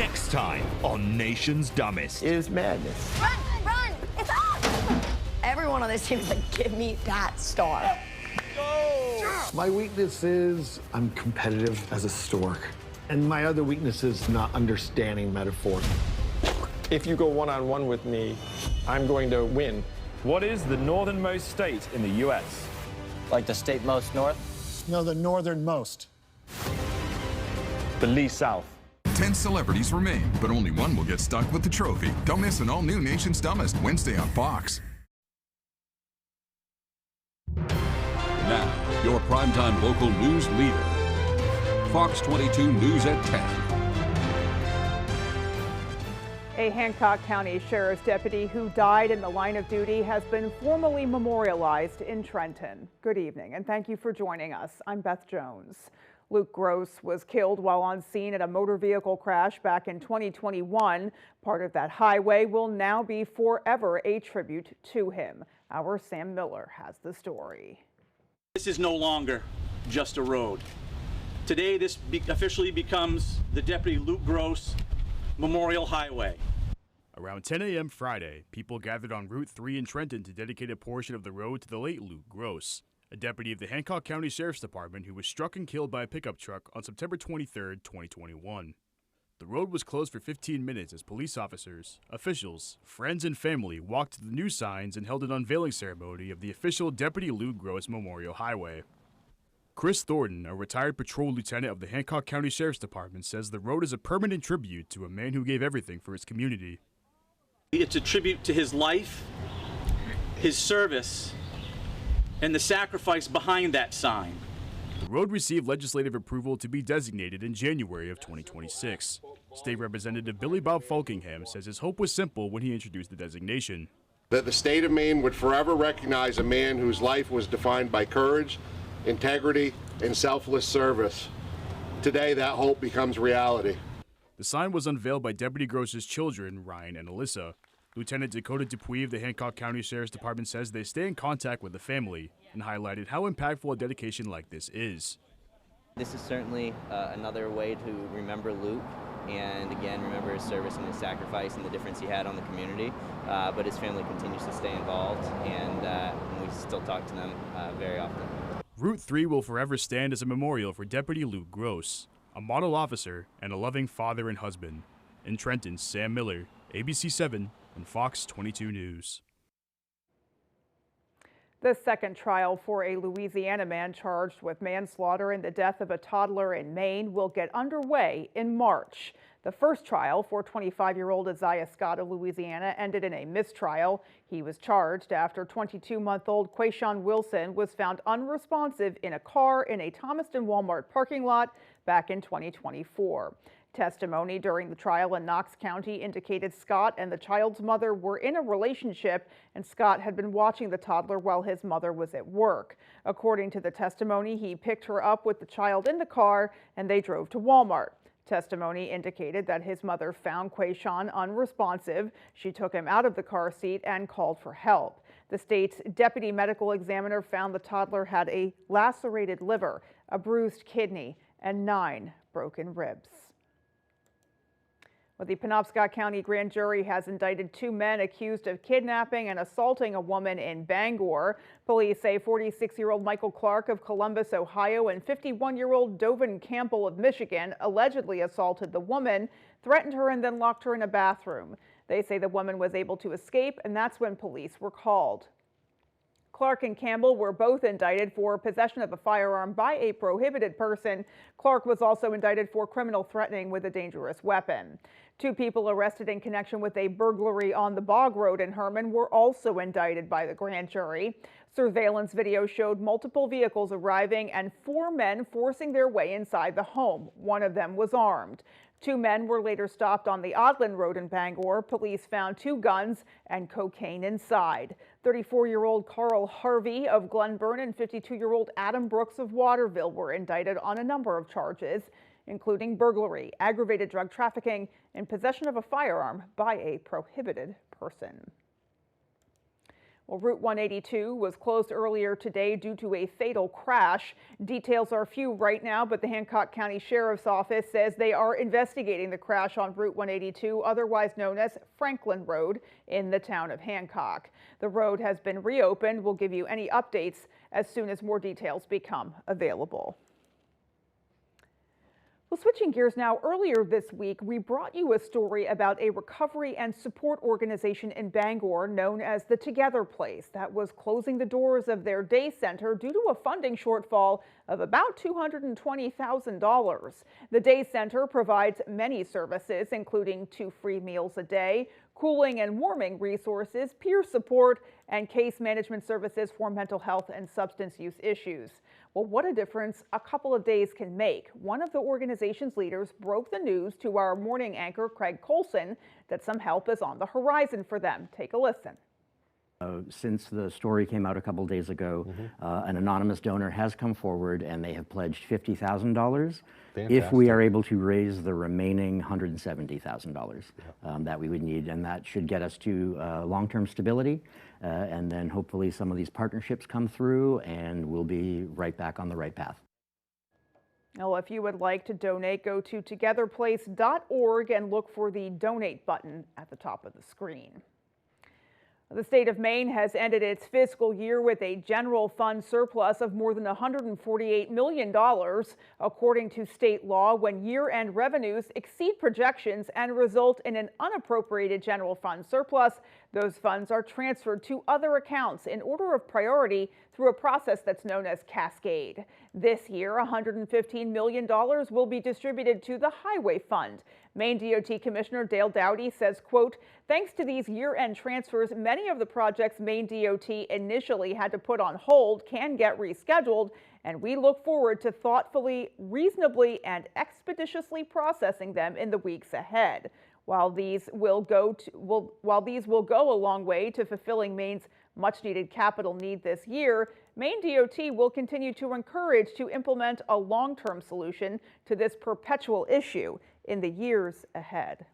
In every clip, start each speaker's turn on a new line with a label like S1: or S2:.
S1: Next time on Nation's Dumbest.
S2: It is madness.
S3: Run, run, it's up! Everyone on this team is like, give me that star.
S2: My weakness is I'm competitive as a stork. And my other weakness is not understanding metaphor.
S4: If you go one-on-one with me, I'm going to win.
S5: What is the northernmost state in the U.S.?
S6: Like the state most north?
S7: No, the northernmost.
S5: The least south.
S8: 10 celebrities remain, but only one will get stuck with the trophy. Don't miss an all-new Nation's Dumbest Wednesday on Fox.
S9: Now, your primetime local news leader. Fox 22 News at 10.
S10: A Hancock County Sheriff's deputy who died in the line of duty has been formally memorialized in Trenton. Good evening, and thank you for joining us. I'm Beth Jones. Luke Gross was killed while on scene at a motor vehicle crash back in 2021. Part of that highway will now be forever a tribute to him. Our Sam Miller has the story.
S11: This is no longer just a road. Today, this officially becomes the Deputy Luke Gross Memorial Highway.
S12: Around 10 a.m. Friday, people gathered on Route 3 in Trenton to dedicate a portion of the road to the late Luke Gross, a deputy of the Hancock County Sheriff's Department who was struck and killed by a pickup truck on September 23, 2021. The road was closed for 15 minutes as police officers, officials, friends, and family walked to the new signs and held an unveiling ceremony of the official Deputy Luke Gross Memorial Highway. Chris Thornton, a retired patrol lieutenant of the Hancock County Sheriff's Department, says the road is a permanent tribute to a man who gave everything for his community.
S11: It's a tribute to his life, his service, and the sacrifice behind that sign.
S12: The road received legislative approval to be designated in January of 2026. State Representative Billy Bob Falkingham says his hope was simple when he introduced the designation.
S13: That the state of Maine would forever recognize a man whose life was defined by courage, integrity, and selfless service. Today, that hope becomes reality.
S12: The sign was unveiled by Deputy Gross's children, Ryan and Alyssa. Lieutenant Dakota Dupuy of the Hancock County Sheriff's Department says they stay in contact with the family and highlighted how impactful a dedication like this is.
S6: This is certainly another way to remember Luke and again remember his service and his sacrifice and the difference he had on the community, but his family continues to stay involved and we still talk to them very often.
S12: Route 3 will forever stand as a memorial for Deputy Luke Gross, a model officer and a loving father and husband. In Trenton, Sam Miller, ABC 7 and Fox 22 News.
S10: The second trial for a Louisiana man charged with manslaughter in the death of a toddler in Maine will get underway in March. The first trial for 25-year-old Isaiah Scott of Louisiana ended in a mistrial. He was charged after 22-month-old Quayshawn Wilson was found unresponsive in a car in a Thomaston Walmart parking lot back in 2024. Testimony during the trial in Knox County indicated Scott and the child's mother were in a relationship, and Scott had been watching the toddler while his mother was at work. According to the testimony, he picked her up with the child in the car and they drove to Walmart. Testimony indicated that his mother found Quayshawn unresponsive. She took him out of the car seat and called for help. The state's deputy medical examiner found the toddler had a lacerated liver, a bruised kidney, and 9 broken ribs. Well, the Penobscot County grand jury has indicted 2 men accused of kidnapping and assaulting a woman in Bangor. Police say 46-year-old Michael Clark of Columbus, Ohio, and 51-year-old Dovin Campbell of Michigan allegedly assaulted the woman, threatened her, and then locked her in a bathroom. They say the woman was able to escape, and that's when police were called. Clark and Campbell were both indicted for possession of a firearm by a prohibited person. Clark was also indicted for criminal threatening with a dangerous weapon. 2 people arrested in connection with a burglary on the Bog Road in Herman were also indicted by the grand jury. Surveillance video showed multiple vehicles arriving and 4 men forcing their way inside the home. One of them was armed. 2 men were later stopped on the Odland Road in Bangor. Police found 2 guns and cocaine inside. 34-year-old Carl Harvey of Glenburn and 52-year-old Adam Brooks of Waterville were indicted on a number of charges, including burglary, aggravated drug trafficking, and possession of a firearm by a prohibited person. Well, Route 182 was closed earlier today due to a fatal crash. Details are few right now, but the Hancock County Sheriff's Office says they are investigating the crash on Route 182, otherwise known as Franklin Road, in the town of Hancock. The road has been reopened. We'll give you any updates as soon as more details become available. Well, switching gears now, earlier this week, we brought you a story about a recovery and support organization in Bangor known as the Together Place that was closing the doors of their day center due to a funding shortfall of about $220,000. The day center provides many services, including 2 free meals a day, cooling and warming resources, peer support, and case management services for mental health and substance use issues. Well, what a difference a couple of days can make. One of the organization's leaders broke the news to our morning anchor, Craig Colson, that some help is on the horizon for them. Take a listen.
S7: Since the story came out a couple days ago, an anonymous donor has come forward and they have pledged $50,000 if we are able to raise the remaining $170,000 that we would need, and that should get us to long-term stability, and then hopefully some of these partnerships come through and we'll be right back on the right path.
S10: Well, if you would like to donate, go to togetherplace.org and look for the donate button at the top of the screen. The state of Maine has ended its fiscal year with a general fund surplus of more than $148 million, according to state law. When year-end revenues exceed projections and result in an unappropriated general fund surplus, those funds are transferred to other accounts in order of priority through a process that's known as Cascade. This year, $115 million will be distributed to the Highway Fund. Maine DOT Commissioner Dale Dowdy says, quote, "Thanks to these year-end transfers, many of the projects Maine DOT initially had to put on hold can get rescheduled, and we look forward to thoughtfully, reasonably, and expeditiously processing them in the weeks ahead. While these will go a long way to fulfilling Maine's much-needed capital need this year, Maine DOT will continue to encourage to implement a long-term solution to this perpetual issue in the years ahead."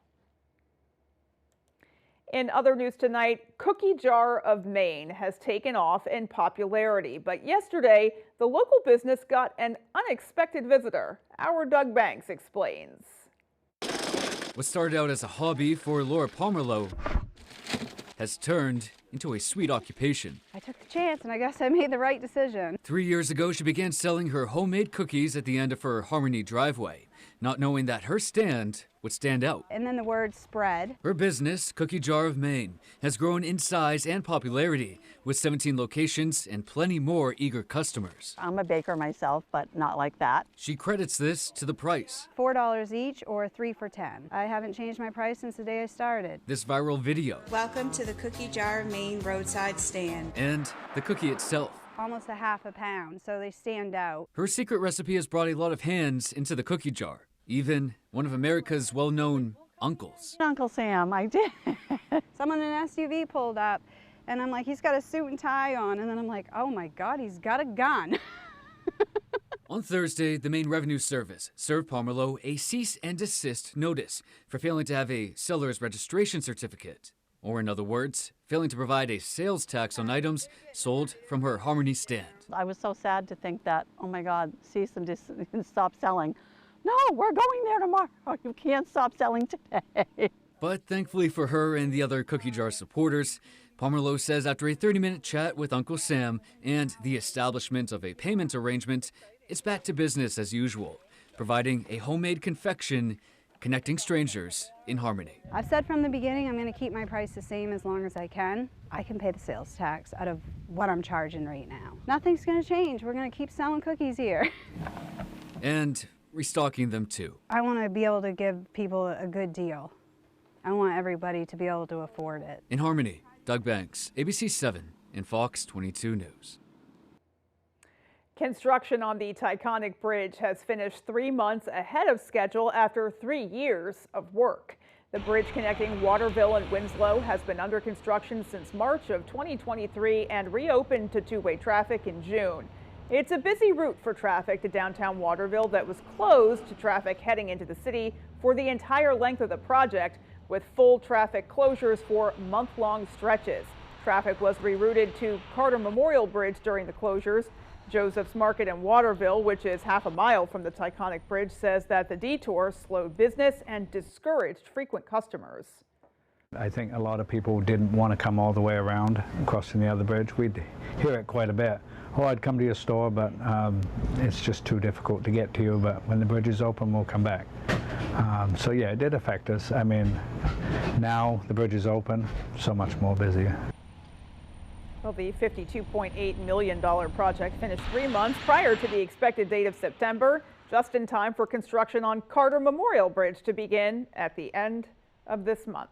S10: In other news tonight, Cookie Jar of Maine has taken off in popularity, but yesterday the local business got an unexpected visitor. Our Doug Banks explains.
S14: What started out as a hobby for Laura Pomerleau has turned into a sweet occupation.
S15: I took the chance and I guess I made the right decision.
S14: 3 years ago, she began selling her homemade cookies at the end of her Harmony driveway, not knowing that her stand would stand out.
S15: And then the word spread.
S14: Her business, Cookie Jar of Maine, has grown in size and popularity with 17 locations and plenty more eager customers.
S16: I'm a baker myself, but not like that.
S14: She credits this to the price.
S15: $4 each or 3 for $10. I haven't changed my price since the day I started.
S14: This viral video.
S17: Welcome to the Cookie Jar of Maine roadside stand.
S14: And the cookie itself.
S15: Almost a half a pound, so they stand out.
S14: Her secret recipe has brought a lot of hands into the cookie jar. Even one of America's well-known uncles.
S16: Uncle Sam, I did.
S15: Someone in an SUV pulled up, and I'm like, he's got a suit and tie on, and then I'm like, oh my God, he's got a gun.
S14: On Thursday, the Maine Revenue Service served Pomerleau a cease and desist notice for failing to have a seller's registration certificate. Or in other words, failing to provide a sales tax on items sold from her Harmony stand.
S16: I was so sad to think that, oh my God, cease and stop selling. No, we're going there tomorrow. You can't stop selling today.
S14: But thankfully for her and the other Cookie Jar supporters, Pomerleau says after a 30-minute chat with Uncle Sam and the establishment of a payment arrangement, it's back to business as usual, providing a homemade confection connecting strangers in Harmony.
S15: I've said from the beginning I'm going to keep my price the same as long as I can. I can pay the sales tax out of what I'm charging right now. Nothing's going to change. We're going to keep selling cookies here.
S14: And restocking them too.
S15: I want to be able to give people a good deal. I want everybody to be able to afford it.
S14: In Harmony, Doug Banks, ABC 7 and Fox 22 News.
S10: Construction on the Taconic Bridge has finished 3 months ahead of schedule after 3 years of work. The bridge connecting Waterville and Winslow has been under construction since March of 2023 and reopened to two-way traffic in June. It's a busy route for traffic to downtown Waterville that was closed to traffic heading into the city for the entire length of the project, with full traffic closures for month-long stretches. Traffic was rerouted to Carter Memorial Bridge during the closures. Joseph's Market in Waterville, which is half a mile from the Taconic Bridge, says that the detour slowed business and discouraged frequent customers.
S18: I think a lot of people didn't want to come all the way around crossing the other bridge. We'd hear it quite a bit. Oh, I'd come to your store, but it's just too difficult to get to you. But when the bridge is open, we'll come back. So yeah, it did affect us. I mean, now the bridge is open, so much more busier.
S10: Well, the $52.8 million project finished 3 months prior to the expected date of September, just in time for construction on Carter Memorial Bridge to begin at the end of this month.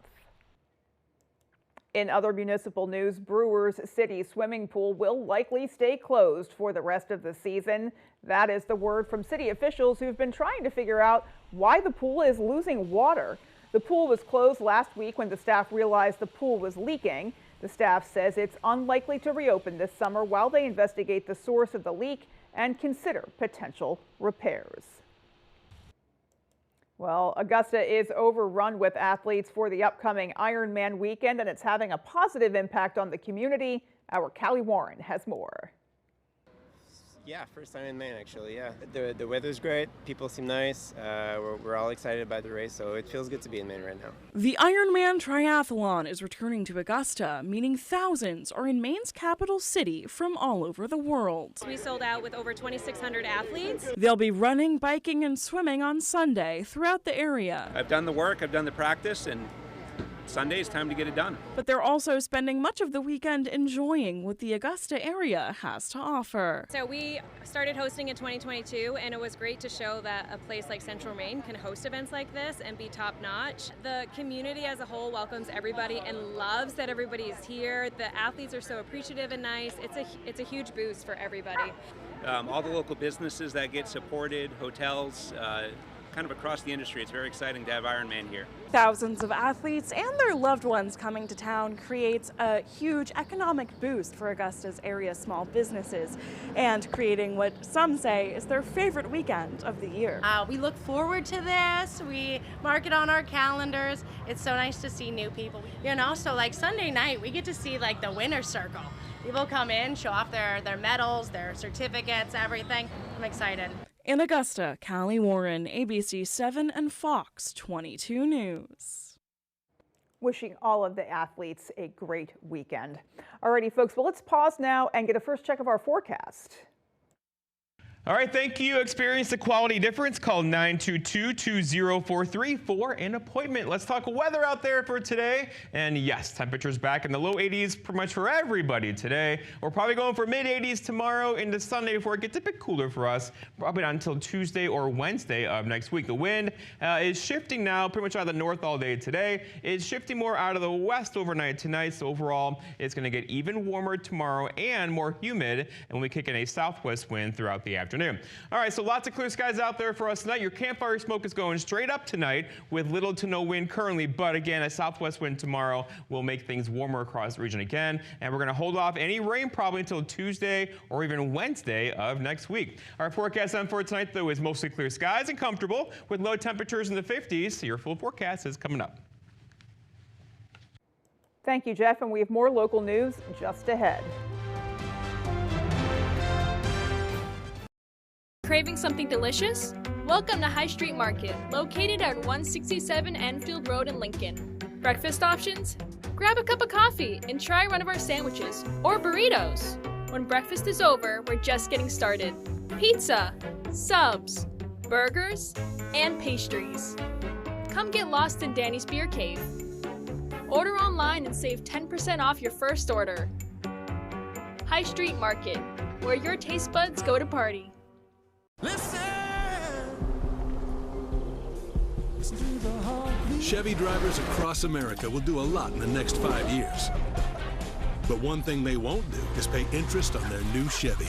S10: In other municipal news, Brewers City swimming pool will likely stay closed for the rest of the season. That is the word from city officials who've been trying to figure out why the pool is losing water. The pool was closed last week when the staff realized the pool was leaking. The staff says it's unlikely to reopen this summer while they investigate the source of the leak and consider potential repairs. Well, Augusta is overrun with athletes for the upcoming Ironman weekend, and it's having a positive impact on the community. Our Callie Warren has more.
S19: Yeah, first time in Maine, actually, yeah. The weather's great, people seem nice, we're all excited about the race, so it feels good to be in Maine right now.
S20: The Ironman Triathlon is returning to Augusta, meaning thousands are in Maine's capital city from all over the world.
S21: We sold out with over 2,600 athletes.
S20: They'll be running, biking, and swimming on Sunday throughout the area.
S22: I've done the work, I've done the practice, and Sunday is time to get it done.
S20: But they're also spending much of the weekend enjoying what the Augusta area has to offer.
S21: So we started hosting in 2022, and it was great to show that a place like Central Maine can host events like this and be top-notch. The community as a whole welcomes everybody and loves that everybody is here. The athletes are so appreciative and nice. It's a huge boost for everybody.
S22: All the local businesses that get supported, hotels, kind of across the industry. It's very exciting to have Ironman here.
S20: Thousands of athletes and their loved ones coming to town creates a huge economic boost for Augusta's area small businesses and creating what some say is their favorite weekend of the year.
S23: We look forward to this. We mark it on our calendars. It's so nice to see new people. You know, so like Sunday night, we get to see like the winner's circle. People come in, show off their medals, their certificates, everything. I'm excited.
S20: In Augusta, Callie Warren, ABC 7 and Fox 22 News.
S10: Wishing all of the athletes a great weekend. Alrighty, folks, well, let's pause now and get a first check of our forecast.
S24: All right, thank you. Experience the quality difference. Call 922-2043 for an appointment. Let's talk weather out there for today. And yes, temperatures back in the low 80s pretty much for everybody today. We're probably going for mid 80s tomorrow into Sunday before it gets a bit cooler for us. Probably not until Tuesday or Wednesday of next week. The wind is shifting now pretty much out of the north all day today. It's shifting more out of the west overnight tonight. So overall, it's going to get even warmer tomorrow and more humid. And we kick in a southwest wind throughout the afternoon. All right, so lots of clear skies out there for us tonight. Your campfire smoke is going straight up tonight with little to no wind currently, but again, a southwest wind tomorrow will make things warmer across the region again, and we're going to hold off any rain probably until Tuesday or even Wednesday of next week. Our forecast on for tonight, though, is mostly clear skies and comfortable with low temperatures in the 50s. So your full forecast is coming up.
S10: Thank you, Jeff, and we have more local news just ahead.
S25: Craving something delicious? Welcome to High Street Market, located at 167 Enfield Road in Lincoln. Breakfast options? Grab a cup of coffee and try one of our sandwiches or burritos. When breakfast is over, we're just getting started. Pizza, subs, burgers, and pastries. Come get lost in Danny's Beer Cave. Order online and save 10% off your first order. High Street Market, where your taste buds go to party.
S26: Chevy drivers across America will do a lot in the next 5 years. But one thing they won't do is pay interest on their new Chevy.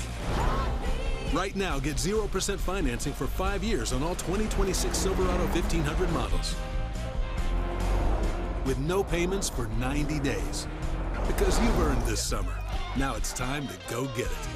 S26: Right now, get 0% financing for 5 years on all 2026 Silverado 1500 models. With no payments for 90 days. Because you've earned this summer. Now it's time to go get it.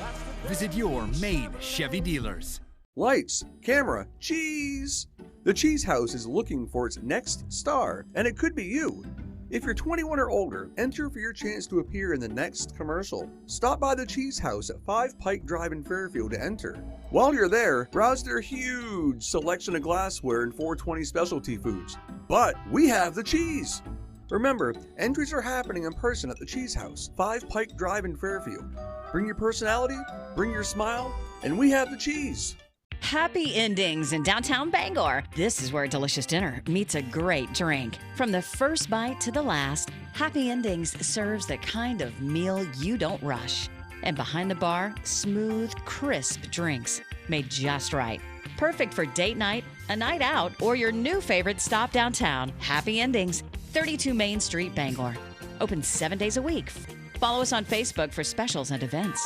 S27: Visit your Maine Chevy dealers.
S28: Lights, camera, cheese! The Cheese House is looking for its next star, and it could be you.
S1: If you're 21 or older, enter for your chance to appear in the next commercial. Stop by the Cheese House at 5 Pike Drive in Fairfield to enter. While you're there, browse their huge selection of glassware and 420 specialty foods. But we have the cheese! Remember, entries are happening in person at the Cheese House, 5 Pike Drive in Fairfield. Bring your personality, bring your smile, and we have the cheese.
S2: Happy Endings in downtown Bangor. This is where a delicious dinner meets a great drink. From the first bite to the last, Happy Endings serves the kind of meal you don't rush. And behind the bar, smooth, crisp drinks made just right. Perfect for date night, a night out, or your new favorite stop downtown. Happy Endings, 32 Main Street, Bangor. Open 7 days a week. Follow us on Facebook for specials and events.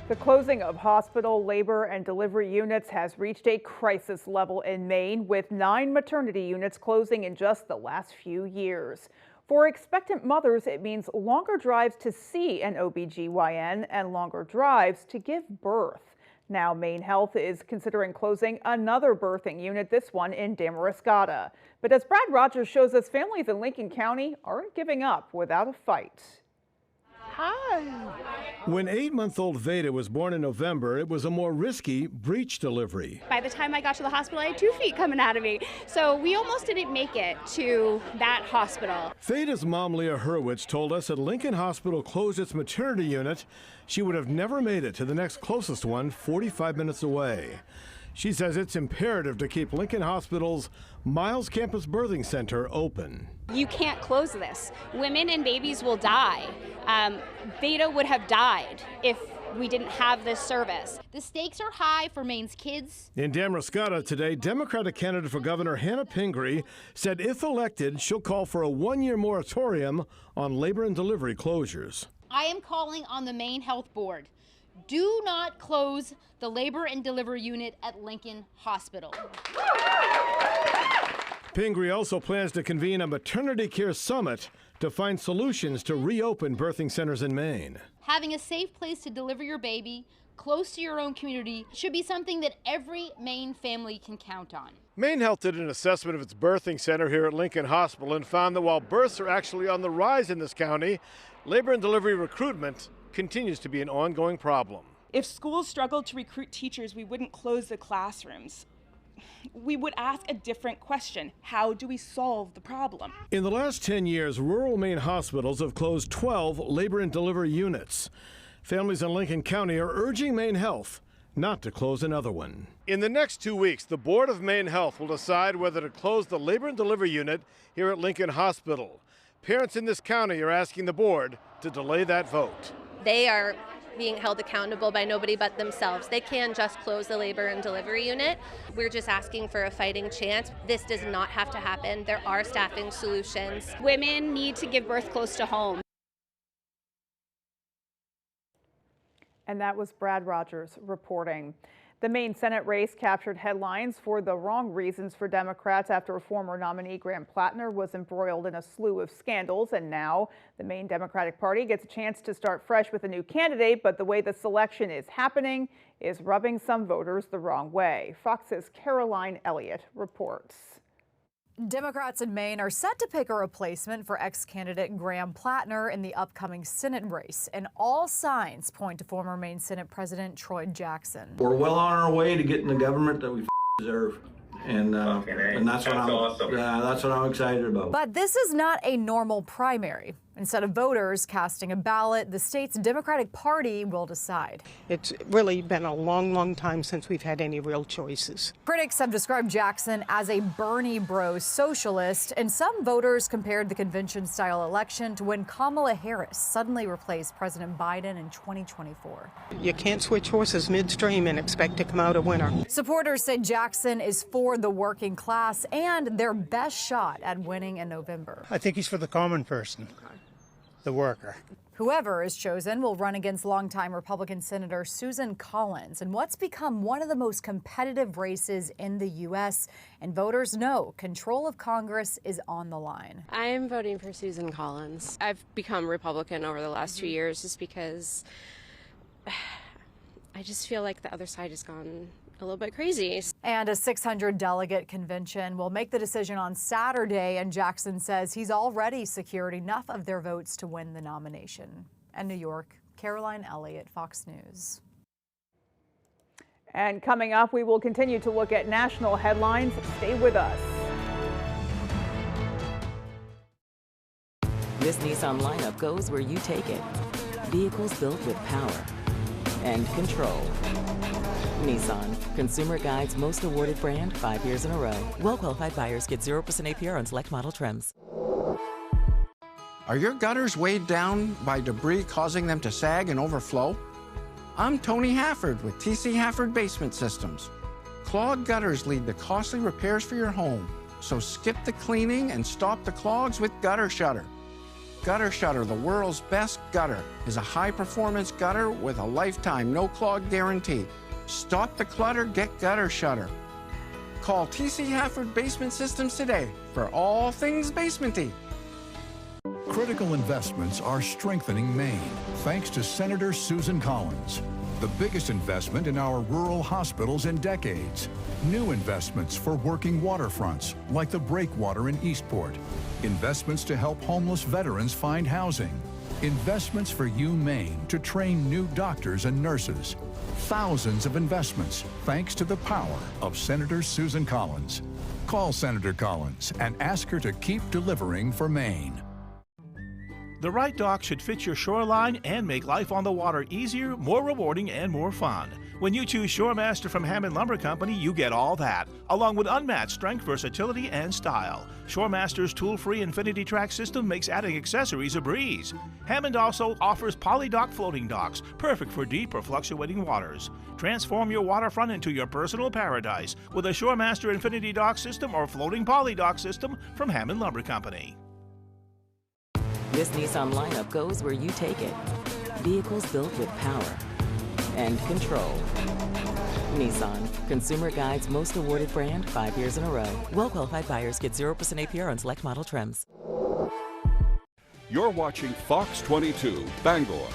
S10: The closing of hospital, labor, and delivery units has reached a crisis level in Maine, with 9 maternity units closing in just the last few years. For expectant mothers, it means longer drives to see an OBGYN and longer drives to give birth. Now, Maine Health is considering closing another birthing unit, this one in Damariscotta. But as Brad Rogers shows us, families in Lincoln County aren't giving up without a fight.
S3: Hi. When 8-month-old Veda was born in November, it was a more risky breech delivery.
S4: By the time I got to the hospital, I had 2 feet coming out of me. So we almost didn't make it to that hospital.
S3: Veda's mom, Leah Hurwitz, told us that Lincoln Hospital closed its maternity unit. She would have never made it to the next closest one, 45 minutes away. She says it's imperative to keep Lincoln Hospital's Miles Campus Birthing Center open.
S4: You can't close this. Women and babies will die. Veda would have died if we didn't have this service.
S5: The stakes are high for Maine's kids.
S3: In Damariscotta today, Democratic candidate for governor Hannah Pingree said if elected, she'll call for a 1-year moratorium on labor and delivery closures.
S5: I am calling on the Maine Health Board. Do not close the labor and delivery unit at Lincoln Hospital.
S3: Pingree also plans to convene a maternity care summit to find solutions to reopen birthing centers in Maine.
S5: Having a safe place to deliver your baby close to your own community should be something that every Maine family can count on.
S3: Maine Health did an assessment of its birthing center here at Lincoln Hospital and found that while births are actually on the rise in this county, labor and delivery recruitment continues to be an ongoing problem.
S8: If schools struggled to recruit teachers, we wouldn't close the classrooms. We would ask a different question. How do we solve the problem?
S3: In the last 10 years, rural Maine hospitals have closed 12 labor and delivery units. Families in Lincoln County are urging Maine Health not to close another one. In the next 2 weeks, the Board of Maine Health will decide whether to close the labor and delivery unit here at Lincoln Hospital. Parents in this county are asking the board to delay that vote.
S9: They are being held accountable by nobody but themselves. They can just close the labor and delivery unit. We're just asking for a fighting chance. This does not have to happen. There are staffing solutions.
S4: Women need to give birth close to home.
S10: And that was Brad Rogers reporting. The Maine Senate race captured headlines for the wrong reasons for Democrats after former nominee Graham Plattner was embroiled in a slew of scandals. And now the Maine Democratic Party gets a chance to start fresh with a new candidate. But the way the selection is happening is rubbing some voters the wrong way. Fox's Caroline Elliott reports.
S11: Democrats in Maine are set to pick a replacement for ex-candidate Graham Plattner in the upcoming Senate race, and all signs point to former Maine Senate President Troy Jackson.
S29: We're well on our way to getting the government that we deserve, and that's what awesome. Yeah, that's what I'm excited about.
S11: But this is not a normal primary. Instead of voters casting a ballot, the state's Democratic Party will decide.
S30: It's really been a long, long time since we've had any real choices.
S11: Critics have described Jackson as a Bernie bro socialist, and some voters compared the convention-style election to when Kamala Harris suddenly replaced President Biden in 2024.
S30: You can't switch horses midstream and expect to come out a winner.
S11: Supporters say Jackson is for the working class and their best shot at winning in November.
S31: I think he's for the common person.
S30: the worker.
S11: Whoever is chosen will run against longtime Republican Senator Susan Collins in what's become one of the most competitive races in the U.S. And voters know control of Congress is on the line.
S6: I'm voting for Susan Collins. I've become Republican over the last 2 years just because I just feel like the other side has gone a little bit crazy.
S11: And a 600-delegate convention will make the decision on Saturday, and Jackson says he's already secured enough of their votes to win the nomination. And New York, Caroline Elliott, Fox News.
S10: And coming up, we will continue to look at national headlines. Stay with us.
S7: This Nissan lineup goes where you take it. Vehicles built with power and control. Nissan, Consumer Guide's most awarded brand 5 years in a row. Well-qualified buyers get 0% APR on select model trims.
S12: Are your gutters weighed down by debris causing them to sag and overflow? I'm Tony Hafford with TC Hafford Basement Systems. Clogged gutters lead to costly repairs for your home, so skip the cleaning and stop the clogs with Gutter Shutter. Gutter Shutter, the world's best gutter, is a high-performance gutter with a lifetime no-clog guarantee. Stop the clutter, get Gutter Shutter. Call TC Hafford Basement Systems today for all things basementy.
S13: Critical investments are strengthening Maine, thanks to Senator Susan Collins. The biggest investment in our rural hospitals in decades. New investments for working waterfronts, like the breakwater in Eastport. Investments to help homeless veterans find housing. Investments for UMaine to train new doctors and nurses. Thousands of investments, thanks to the power of Senator Susan Collins. Call Senator Collins and ask her to keep delivering for Maine.
S14: The right dock should fit your shoreline and make life on the water easier, more rewarding, and more fun. When you choose Shoremaster from Hammond Lumber Company, you get all that, along with unmatched strength, versatility, and style. Shoremaster's tool-free Infinity Track system makes adding accessories a breeze. Hammond also offers poly-dock floating docks, perfect for deep or fluctuating waters. Transform your waterfront into your personal paradise with a Shoremaster Infinity Dock system or floating poly-dock system from Hammond Lumber Company.
S7: This Nissan lineup goes where you take it. Vehicles built with power and control. Nissan, Consumer Guide's most awarded brand 5 years in a row. Well-qualified buyers get 0% APR on select model trims.
S15: You're watching Fox 22, Bangor.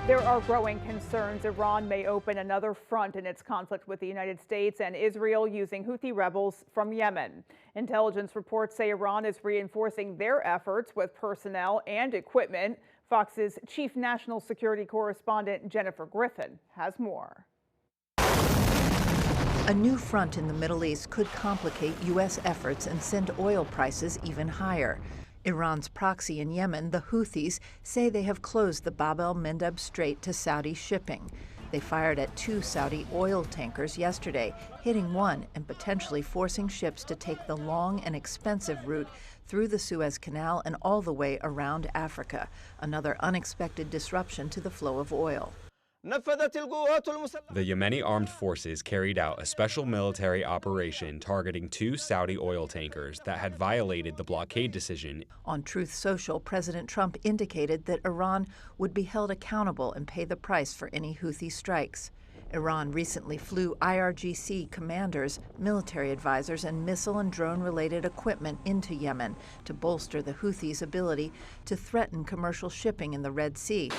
S10: There are growing concerns Iran may open another front in its conflict with the United States and Israel using Houthi rebels from Yemen. Intelligence reports say Iran is reinforcing their efforts with personnel and equipment. Fox's chief national security correspondent Jennifer Griffin has more.
S16: A new front in the Middle East could complicate U.S. efforts and send oil prices even higher. Iran's proxy in Yemen, the Houthis, say they have closed the Bab el-Mandeb Strait to Saudi shipping. They fired at 2 Saudi oil tankers yesterday, hitting one and potentially forcing ships to take the long and expensive route through the Suez Canal and all the way around Africa, another unexpected disruption to the flow of oil.
S17: The Yemeni armed forces carried out a special military operation targeting 2 Saudi oil tankers that had violated the blockade decision.
S16: On Truth Social, President Trump indicated that Iran would be held accountable and pay the price for any Houthi strikes. Iran recently flew IRGC commanders, military advisors, and missile and drone-related equipment into Yemen to bolster the Houthis' ability to threaten commercial shipping in the Red Sea.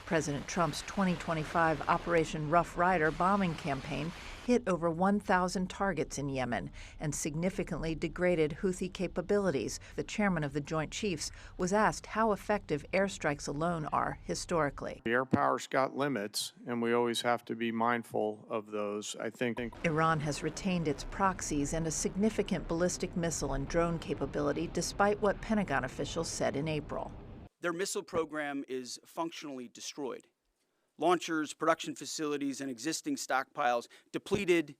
S16: President Trump's 2025 Operation Rough Rider bombing campaign hit over 1,000 targets in Yemen and significantly degraded Houthi capabilities. The chairman of the Joint Chiefs was asked how effective airstrikes alone are historically.
S3: The air power's got limits, and we always have to be mindful of those. I think
S16: Iran has retained its proxies and a significant ballistic missile and drone capability, despite what Pentagon officials said in April.
S18: Their missile program is functionally destroyed. Launchers, production facilities, and existing stockpiles depleted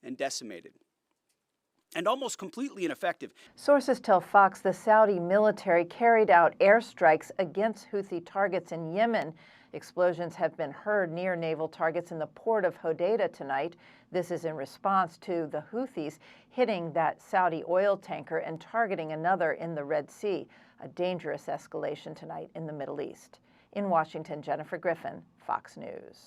S18: and decimated, and almost completely ineffective.
S16: Sources tell Fox the Saudi military carried out airstrikes against Houthi targets in Yemen Explosions have been heard near naval targets in the port of Hodeidah tonight. This is in response to the Houthis hitting that Saudi oil tanker and targeting another in the Red Sea, a dangerous escalation tonight in the Middle East. In Washington, Jennifer Griffin, Fox News.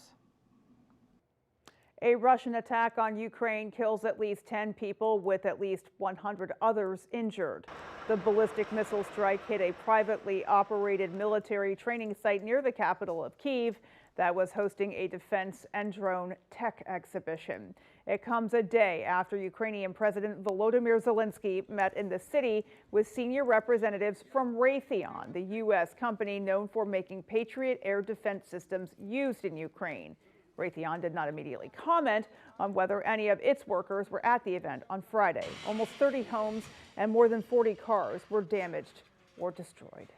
S10: A Russian attack on Ukraine kills at least 10 people with at least 100 others injured. The ballistic missile strike hit a privately operated military training site near the capital of Kyiv that was hosting a defense and drone tech exhibition. It comes a day after Ukrainian President Volodymyr Zelensky met in the city with senior representatives from Raytheon, the U.S. company known for making Patriot air defense systems used in Ukraine. Raytheon did not immediately comment on whether any of its workers were at the event on Friday. Almost 30 homes and more than 40 cars were damaged or destroyed.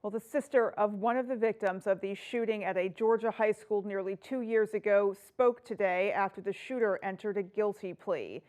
S10: Well, the sister of one of the victims of the shooting at a Georgia high school nearly 2 years ago spoke today after the shooter entered a guilty plea.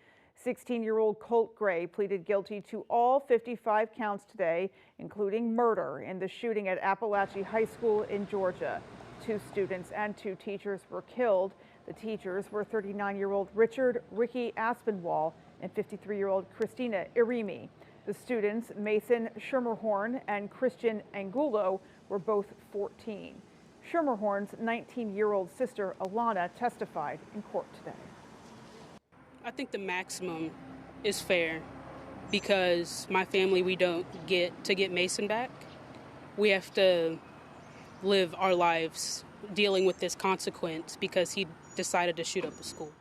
S10: 16-year-old Colt Gray pleaded guilty to all 55 counts today, including murder in the shooting at Appalachia High School in Georgia. 2 students and 2 teachers were killed. The teachers were 39-year-old Ricky Aspinwall and 53-year-old Christina Irimi. The students, Mason Schermerhorn and Christian Angulo, were both 14. Schermerhorn's 19-year-old sister, Alana, testified in court today.
S19: I think the maximum is fair because my family, we don't get Mason back. We have to live our lives dealing with this consequence because he decided to shoot up a school.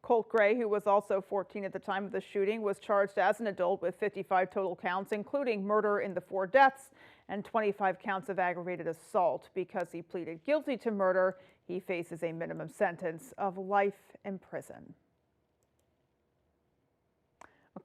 S10: Colt Gray, who was also 14 at the time of the shooting, was charged as an adult with 55 total counts, including murder in the 4 deaths and 25 counts of aggravated assault. Because he pleaded guilty to murder, he faces a minimum sentence of life in prison.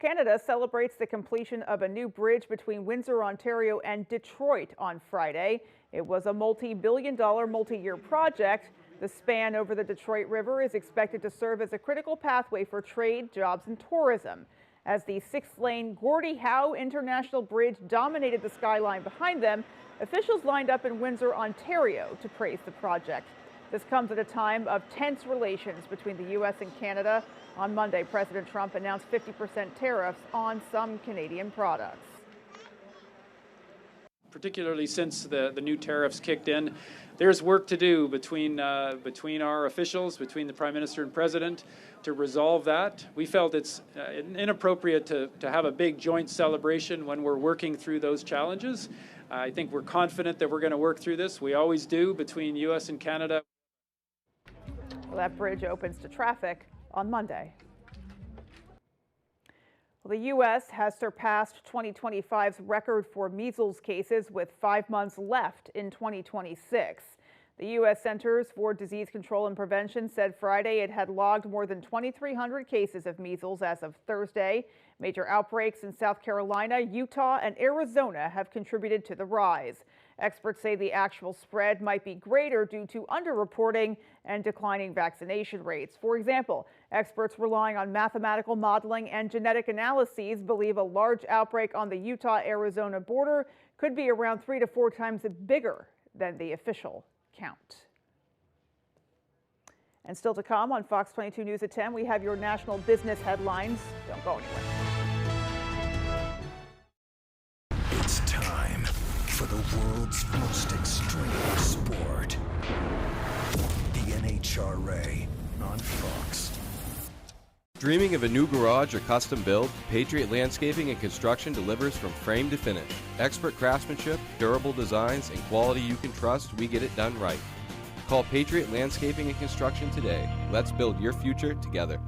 S10: Canada celebrates the completion of a new bridge between Windsor, Ontario and Detroit on Friday. It was a multi-billion-dollar, multi-year project. The span over the Detroit River is expected to serve as a critical pathway for trade, jobs, and tourism. As the 6-lane Gordie Howe International Bridge dominated the skyline behind them, officials lined up in Windsor, Ontario to praise the project. This comes at a time of tense relations between the U.S. and Canada. On Monday, President Trump announced 50% tariffs on some Canadian products.
S20: Particularly since the new tariffs kicked in, there's work to do between our officials, between the Prime Minister and President, to resolve that. We felt it's inappropriate to have a big joint celebration when we're working through those challenges. I think we're confident that we're going to work through this. We always do between U.S. and Canada.
S10: Well, that bridge opens to traffic on Monday. Well, the U.S. has surpassed 2025's record for measles cases with 5 months left in 2026. The U.S. Centers for Disease Control and Prevention said Friday it had logged more than 2,300 cases of measles as of Thursday. Major outbreaks in South Carolina, Utah, and Arizona have contributed to the rise. Experts say the actual spread might be greater due to underreporting and declining vaccination rates. For example, experts relying on mathematical modeling and genetic analyses believe a large outbreak on the Utah-Arizona border could be around 3 to 4 times bigger than the official count. And still to come on Fox 22 News at 10, we have your national business headlines. Don't go anywhere.
S21: It's time for the world's most extreme sport. The NHRA on Fox.
S22: Dreaming of a new garage or custom build? Patriot Landscaping and Construction delivers from frame to finish. Expert craftsmanship, durable designs, and quality you can trust, we get it done right. Call Patriot Landscaping and Construction today. Let's build your future together.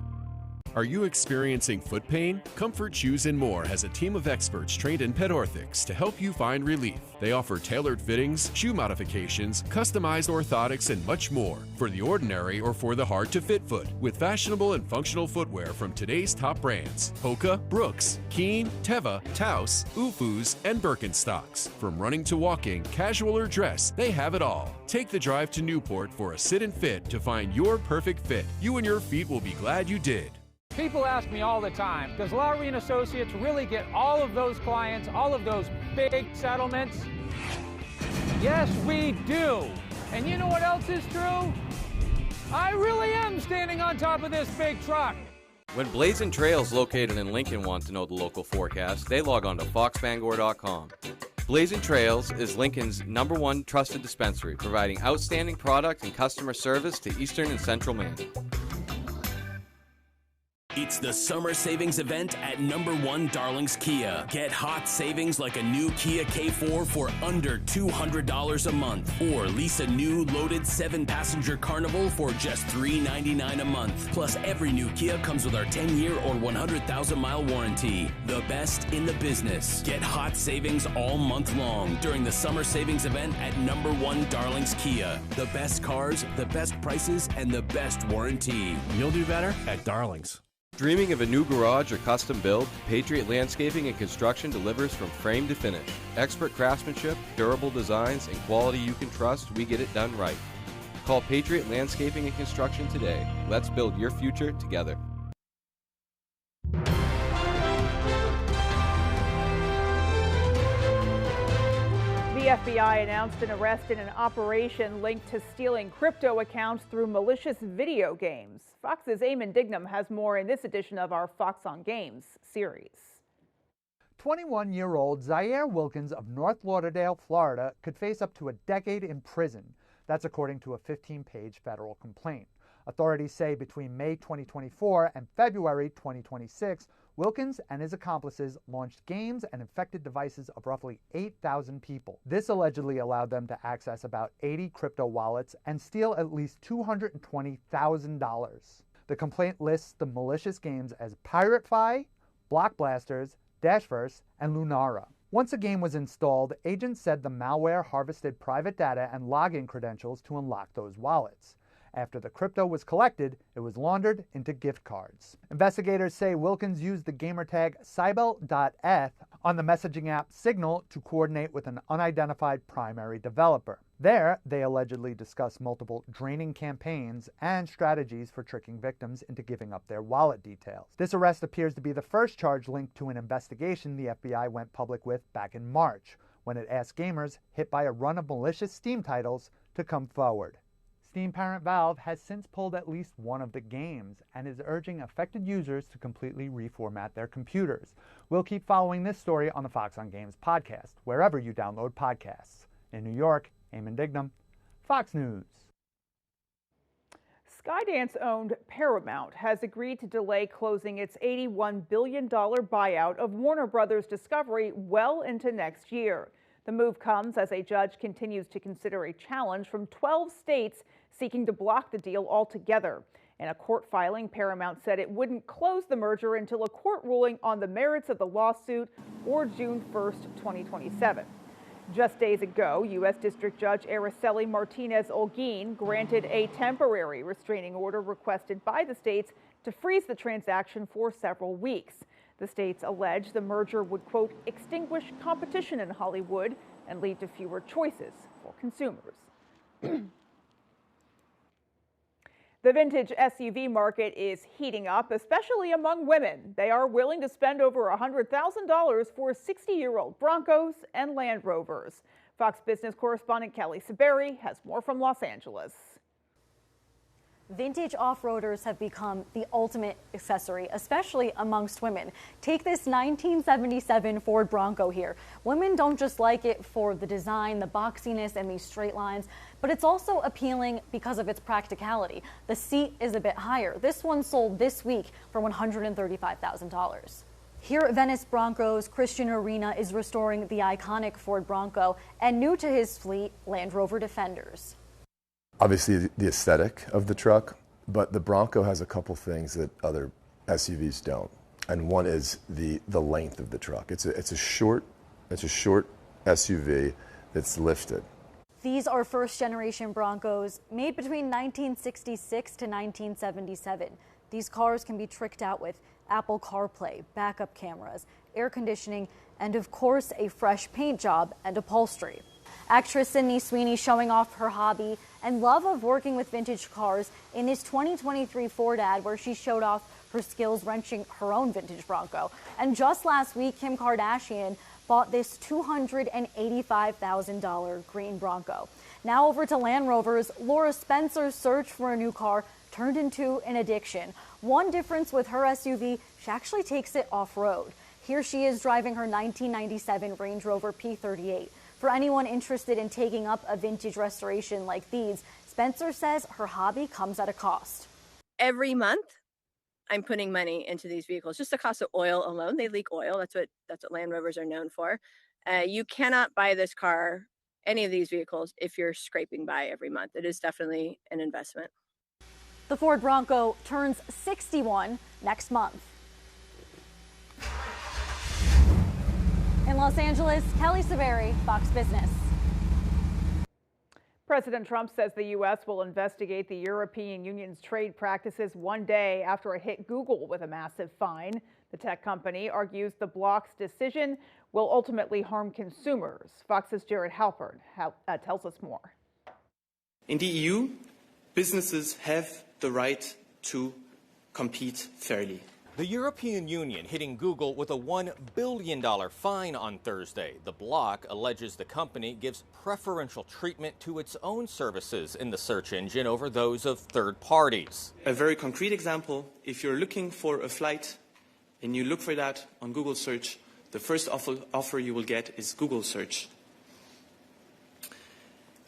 S23: Are you experiencing foot pain? Comfort Shoes and More has a team of experts trained in pet orthotics to help you find relief. They offer tailored fittings, shoe modifications, customized orthotics, and much more for the ordinary or for the hard-to-fit foot, with fashionable and functional footwear from today's top brands: Hoka, Brooks, Keen, Teva, Taos, Ufus, and Birkenstocks. From running to walking, casual or dress, they have it all. Take the drive to Newport for a sit and fit to find your perfect fit. You and your feet will be glad you did.
S24: People ask me all the time, does Lowry & Associates really get all of those clients, all of those big settlements? Yes, we do. And you know what else is true? I really am standing on top of this big truck.
S22: When Blazing Trails located in Lincoln want to know the local forecast, they log on to foxbangor.com. Blazing Trails is Lincoln's #1 trusted dispensary, providing outstanding product and customer service to Eastern and Central Maine.
S1: It's the summer savings event at #1 Darlings Kia. Get hot savings like a new Kia K4 for under $200 a month. Or lease a new loaded 7-passenger Carnival for just $399 a month. Plus, every new Kia comes with our 10-year or 100,000-mile warranty. The best in the business. Get hot savings all month long during the summer savings event at #1 Darlings Kia. The best cars, the best prices, and the best warranty.
S3: You'll do better at Darlings.
S22: Dreaming of a new garage or custom build? Patriot Landscaping and Construction delivers from frame to finish. Expert craftsmanship, durable designs, and quality you can trust, we get it done right. Call Patriot Landscaping and Construction today. Let's build your future together.
S10: The FBI announced an arrest in an operation linked to stealing crypto accounts through malicious video games. Fox's Eamon Dignam has more in this edition of our Fox on Games series.
S2: 21-year-old Zaire Wilkins of North Lauderdale, Florida, could face up to a decade in prison. That's according to a 15-page federal complaint. Authorities say between May 2024 and February 2026, Wilkins and his accomplices launched games and infected devices of roughly 8,000 people. This allegedly allowed them to access about 80 crypto wallets and steal at least $220,000. The complaint lists the malicious games as Pirate Fi, Block Blasters, Dashverse, and Lunara. Once a game was installed, agents said the malware harvested private data and login credentials to unlock those wallets. After the crypto was collected, it was laundered into gift cards. Investigators say Wilkins used the gamertag Cybel.eth on the messaging app Signal to coordinate with an unidentified primary developer. There, they allegedly discussed multiple draining campaigns and strategies for tricking victims into giving up their wallet details. This arrest appears to be the first charge linked to an investigation the FBI went public with back in March, when it asked gamers hit by a run of malicious Steam titles to come forward. Steam parent Valve has since pulled at least one of the games and is urging affected users to completely reformat their computers. We'll keep following this story on the Fox on Games podcast, wherever you download podcasts. In New York, Eamon Dignam, Fox News.
S10: Skydance-owned Paramount has agreed to delay closing its $81 billion buyout of Warner Brothers Discovery well into next year. The move comes as a judge continues to consider a challenge from 12 states seeking to block the deal altogether. In a court filing, Paramount said it wouldn't close the merger until a court ruling on the merits of the lawsuit or June 1st, 2027. Just days ago, U.S. District Judge Araceli Martinez-Olguin granted a temporary restraining order requested by the states to freeze the transaction for several weeks. The states allege the merger would, quote, extinguish competition in Hollywood and lead to fewer choices for consumers. The vintage SUV market is heating up, especially among women. They are willing to spend over $100,000 for 60-year-old Broncos and Land Rovers. Fox Business correspondent Kelly Saberi has more from Los Angeles.
S4: Vintage off-roaders have become the ultimate accessory, especially amongst women. Take this 1977 Ford Bronco here. Women don't just like it for the design, the boxiness, and these straight lines, but it's also appealing because of its practicality. The seat is a bit higher. This one sold this week for $135,000. Here at Venice Broncos, Christian Arena is restoring the iconic Ford Bronco and new to his fleet, Land Rover Defenders.
S5: Obviously the aesthetic of the truck, but the Bronco has a couple things that other SUVs don't. And one is the length of the truck. It's a short SUV that's lifted.
S4: These are first-generation Broncos made between 1966 to 1977. These cars can be tricked out with Apple CarPlay, backup cameras, air conditioning, and of course a fresh paint job and upholstery. Actress Sydney Sweeney showing off her hobby and love of working with vintage cars in this 2023 Ford ad where she showed off her skills wrenching her own vintage Bronco. And just last week, Kim Kardashian bought this $285,000 green Bronco. Now over to Land Rover's Laura Spencer's search for a new car turned into an addiction. One difference with her SUV, she actually takes it off-road. Here she is driving her 1997 Range Rover P38. For anyone interested in taking up a vintage restoration like these, Spencer says her hobby comes at a cost.
S6: Every month, I'm putting money into these vehicles. Just the cost of oil alone. They leak oil. That's what Land Rovers are known for. You cannot buy this car, any of these vehicles, if you're scraping by every month. It is definitely an investment.
S4: The Ford Bronco turns 61 next month. In Los Angeles, Kelly Severi, Fox Business.
S10: President Trump says the U.S. will investigate the European Union's trade practices one day after it hit Google with a massive fine. The tech company argues the bloc's decision will ultimately harm consumers. Fox's Jared Halpern tells us more.
S8: In the EU, businesses have the right to compete fairly.
S9: The European Union hitting Google with a $1 billion fine on Thursday. The bloc alleges the company gives preferential treatment to its own services in the search engine over those of third parties.
S8: A very concrete example, if you're looking for a flight and you look for that on Google search, the first offer you will get is Google search.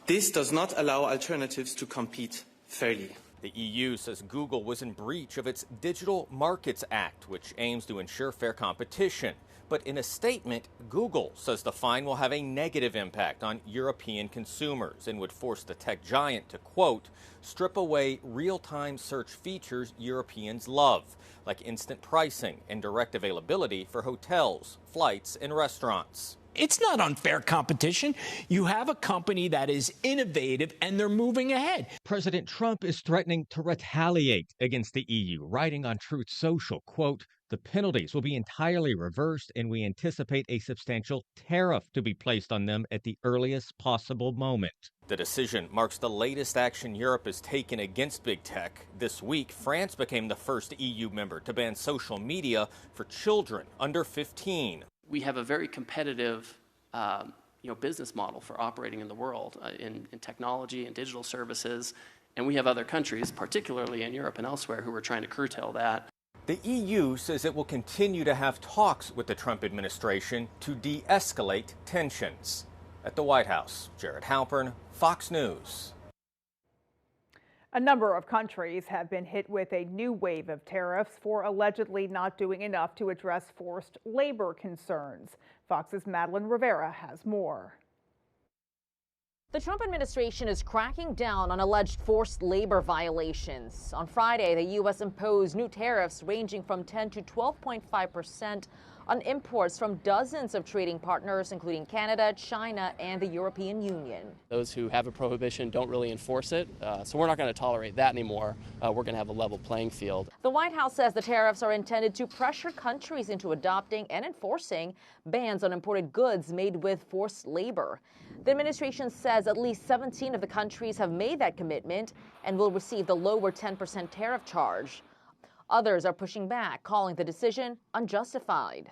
S8: This does not allow alternatives to compete fairly.
S9: The EU says Google was in breach of its Digital Markets Act, which aims to ensure fair competition. But in a statement, Google says the fine will have a negative impact on European consumers and would force the tech giant to, quote, strip away real-time search features Europeans love, like instant pricing and direct availability for hotels, flights, and restaurants.
S11: It's not unfair competition. You have a company that is innovative and they're moving ahead.
S9: President Trump is threatening to retaliate against the EU, writing on Truth Social, quote, the penalties will be entirely reversed and we anticipate a substantial tariff to be placed on them at the earliest possible moment. The decision marks the latest action Europe has taken against big tech. This week, France became the first EU member to ban social media for children under 15.
S25: We have a very competitive business model for operating in the world in technology and digital services. And we have other countries, particularly in Europe and elsewhere, who are trying to curtail that.
S9: The EU says it will continue to have talks with the Trump administration to de-escalate tensions. At the White House, Jared Halpern, Fox News.
S10: A number of countries have been hit with a new wave of tariffs for allegedly not doing enough to address forced labor concerns. Fox's Madeline Rivera has more.
S26: The Trump administration is cracking down on alleged forced labor violations. On Friday, the U.S. imposed new tariffs ranging from 10 to 12.5% on imports from dozens of trading partners, including Canada, China, and the European Union.
S25: Those who have a prohibition don't really enforce it, so we're not going to tolerate that anymore. We're going to have a level playing field.
S26: The White House says the tariffs are intended to pressure countries into adopting and enforcing bans on imported goods made with forced labor. The administration says at least 17 of the countries have made that commitment and will receive the lower 10% tariff charge. Others are pushing back, calling the decision unjustified.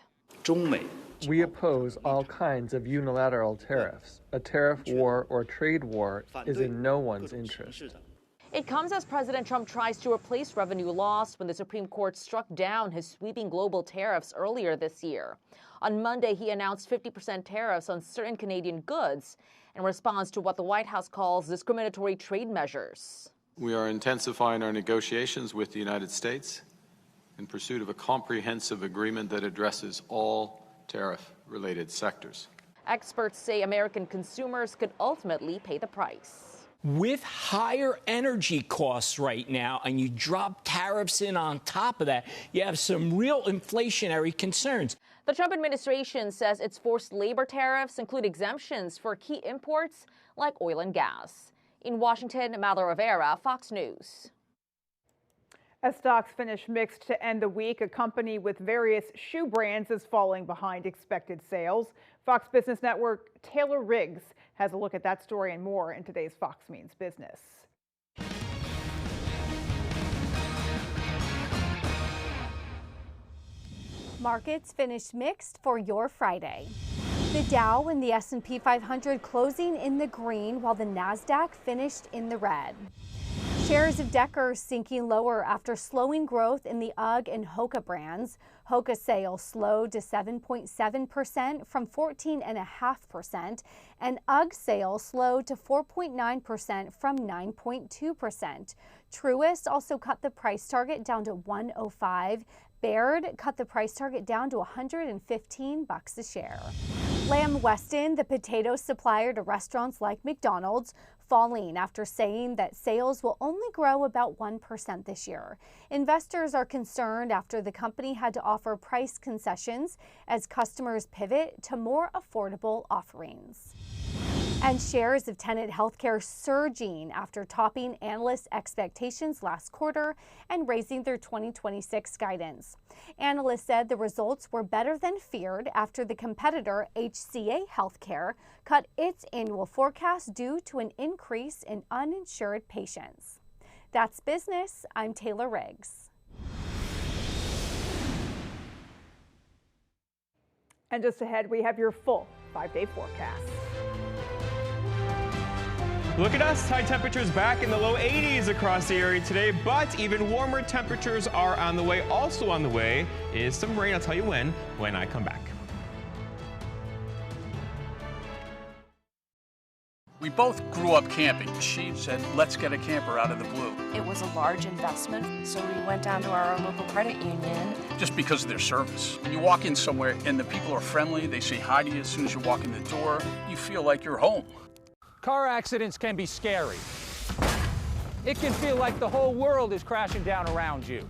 S27: We oppose all kinds of unilateral tariffs. A tariff war or trade war is in no one's interest.
S26: It comes as President Trump tries to replace revenue lost when the Supreme Court struck down his sweeping global tariffs earlier this year. On Monday, he announced 50% tariffs on certain Canadian goods in response to what the White House calls discriminatory trade measures.
S28: We are intensifying our negotiations with the United States in pursuit of a comprehensive agreement that addresses all tariff-related sectors.
S26: Experts say American consumers could ultimately pay the price.
S11: With higher energy costs right now, and you drop tariffs in on top of that, you have some real inflationary concerns.
S26: The Trump administration says its forced labor tariffs include exemptions for key imports like oil and gas. In Washington, Madeline Rivera, Fox News.
S10: As stocks finish mixed to end the week, a company with various shoe brands is falling behind expected sales. Fox Business Network Taylor Riggs has a look at that story and more in today's Fox Means Business.
S29: Markets finished mixed for your Friday.
S7: The Dow and the S&P 500 closing in the green while the Nasdaq finished in the red. Shares of Decker sinking lower after slowing growth in the UGG and Hoka brands. Hoka sales slowed to 7.7% from 14.5%, and UGG sales slowed to 4.9% from 9.2%. Truist also cut the price target down to $105. Baird cut the price target down to $115 a share. Lamb Weston, the potato supplier to restaurants like McDonald's, falling after saying that sales will only grow about 1% this year. Investors are concerned after the company had to offer price concessions as customers pivot to more affordable offerings. And shares of Tenet Healthcare surging after topping analyst expectations last quarter and raising their 2026 guidance. Analysts said the results were better than feared after the competitor HCA Healthcare cut its annual forecast due to an increase in uninsured patients. That's business. I'm Taylor Riggs.
S10: And just ahead, we have your full 5-day forecast.
S12: Look at us, high temperatures back in the low 80s across the area today, but even warmer temperatures are on the way. Also on the way is some rain. I'll tell you when I come back.
S13: We both grew up camping. She said, let's get a camper out of the blue.
S14: It was a large investment, so we went down to our local credit union.
S13: Just because of their service. When you walk in somewhere and the people are friendly, they say hi to you as soon as you walk in the door, you feel like you're home.
S24: Car accidents can be scary. It can feel like the whole world is crashing down around you.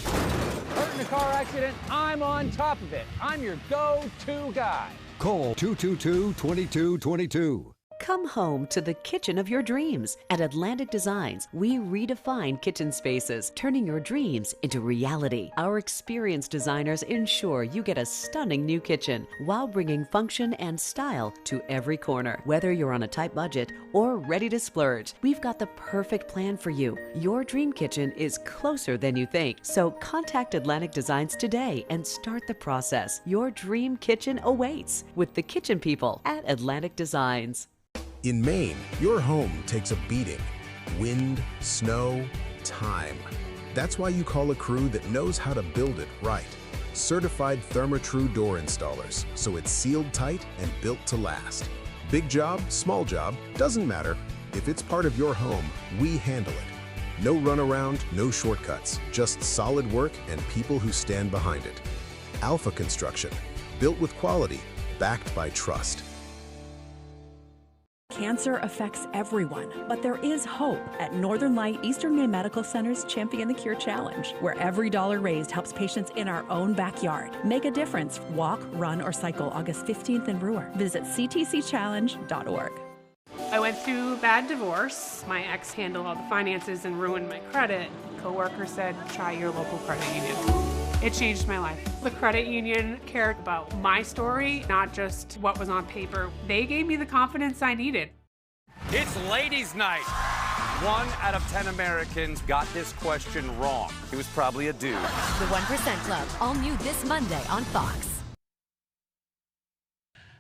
S24: Hurt in a car accident, I'm on top of it. I'm your go-to guy.
S15: Call 222-2222.
S16: Come home to the kitchen of your dreams. At Atlantic Designs, we redefine kitchen spaces, turning your dreams into reality. Our experienced designers ensure you get a stunning new kitchen while bringing function and style to every corner. Whether you're on a tight budget or ready to splurge, we've got the perfect plan for you. Your dream kitchen is closer than you think. So contact Atlantic Designs today and start the process. Your dream kitchen awaits with the kitchen people at Atlantic Designs.
S23: In Maine, your home takes a beating. Wind, snow, time. That's why you call a crew that knows how to build it right. Certified Therma-Tru door installers, so it's sealed tight and built to last. Big job, small job, doesn't matter. If it's part of your home, we handle it. No runaround, no shortcuts, just solid work and people who stand behind it. Alpha Construction, built with quality, backed by trust.
S17: Cancer affects everyone, but there is hope at Northern Light Eastern Maine Medical Center's Champion the Cure Challenge, where every dollar raised helps patients in our own backyard. Make a difference. Walk, run, or cycle August 15th in Brewer. Visit ctcchallenge.org.
S18: I went through a bad divorce. My ex handled all the finances and ruined my credit. A coworker said, try your local credit union. It changed my life. The credit union cared about my story, not just what was on paper. They gave me the confidence I needed.
S24: It's ladies' night. 1 out of 10 Americans got this question wrong. It was probably a dude.
S29: The 1% Club, all new this Monday on Fox.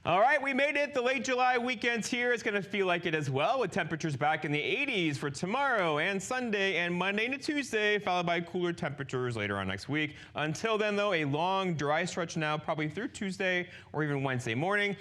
S12: All right, we made it. The late July weekend's here. It's going to feel like it as well, with temperatures back in the 80s for tomorrow and Sunday and Monday into Tuesday, followed by cooler temperatures later on next week. Until then, though, a long, dry stretch now, probably through Tuesday or even Wednesday morning.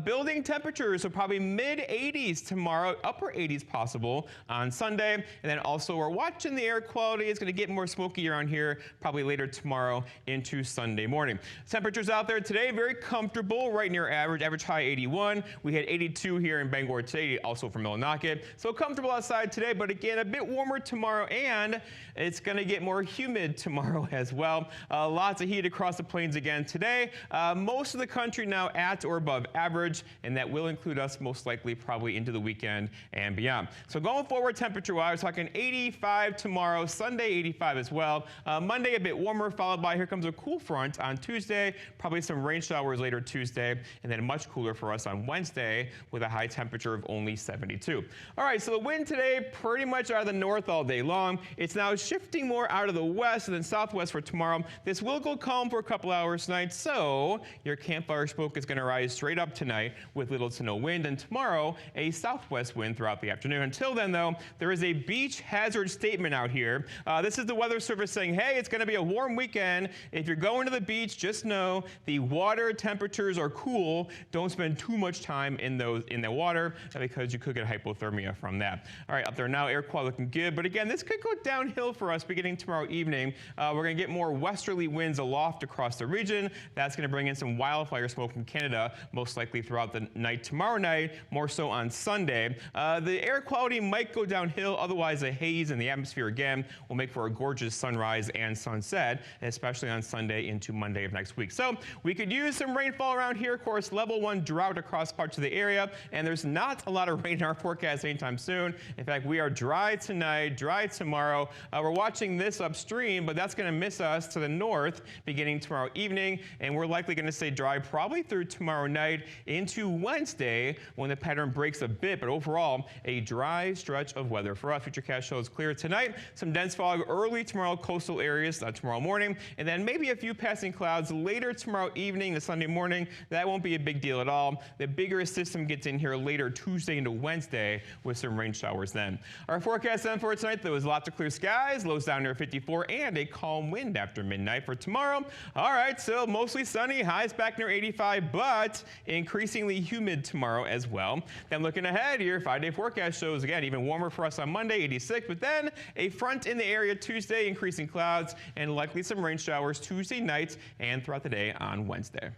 S12: Building temperatures, so probably mid-80s tomorrow, upper 80s possible on Sunday. And then also we're watching the air quality. It's going to get more smoky around here probably later tomorrow into Sunday morning. Temperatures out there today, very comfortable, right near average. Average high 81. We had 82 here in Bangor today, also for Millinocket. So comfortable outside today, but again, a bit warmer tomorrow, and it's going to get more humid tomorrow as well. Lots of heat across the plains again today. Most of the country now at or above average, and that will include us most likely probably into the weekend and beyond. So going forward, temperature-wise, we're talking 85 tomorrow, Sunday 85 as well. Monday a bit warmer, followed by here comes a cool front on Tuesday, probably some rain showers later Tuesday, and then and much cooler for us on Wednesday with a high temperature of only 72. All right, so the wind today pretty much out of the north all day long. It's now shifting more out of the west and then southwest for tomorrow. This will go calm for a couple hours tonight, so your campfire smoke is going to rise straight up tonight with little to no wind, and tomorrow a southwest wind throughout the afternoon. Until then, though, there is a beach hazard statement out here. This is the Weather Service saying, hey, it's going to be a warm weekend. If you're going to the beach, just know the water temperatures are cool. Don't spend too much time in the water because you could get hypothermia from that. All right, up there now, air quality looking good. But again, this could go downhill for us beginning tomorrow evening. We're going to get more westerly winds aloft across the region. That's going to bring in some wildfire smoke from Canada, most likely throughout the night tomorrow night, more so on Sunday. The air quality might go downhill. Otherwise, a haze in the atmosphere again will make for a gorgeous sunrise and sunset, especially on Sunday into Monday of next week. So we could use some rainfall around here. Of course, level 1 drought across parts of the area, and there's not a lot of rain in our forecast anytime soon. In fact, we are dry tonight, dry tomorrow. We're watching this upstream, but that's going to miss us to the north beginning tomorrow evening, and we're likely going to stay dry probably through tomorrow night into Wednesday when the pattern breaks a bit, but overall, a dry stretch of weather for us. Futurecast shows clear tonight. Some dense fog early tomorrow, coastal areas tomorrow morning, and then maybe a few passing clouds later tomorrow evening to Sunday morning. That won't be a big deal at all. The bigger system gets in here later Tuesday into Wednesday with some rain showers then. Our forecast then for tonight, there was lots of clear skies, lows down near 54, and a calm wind after midnight for tomorrow. All right, so mostly sunny, highs back near 85, but increasingly humid tomorrow as well. Then looking ahead, your 5-day forecast shows again even warmer for us on Monday, 86, but then a front in the area Tuesday, increasing clouds and likely some rain showers Tuesday night and throughout the day on Wednesday.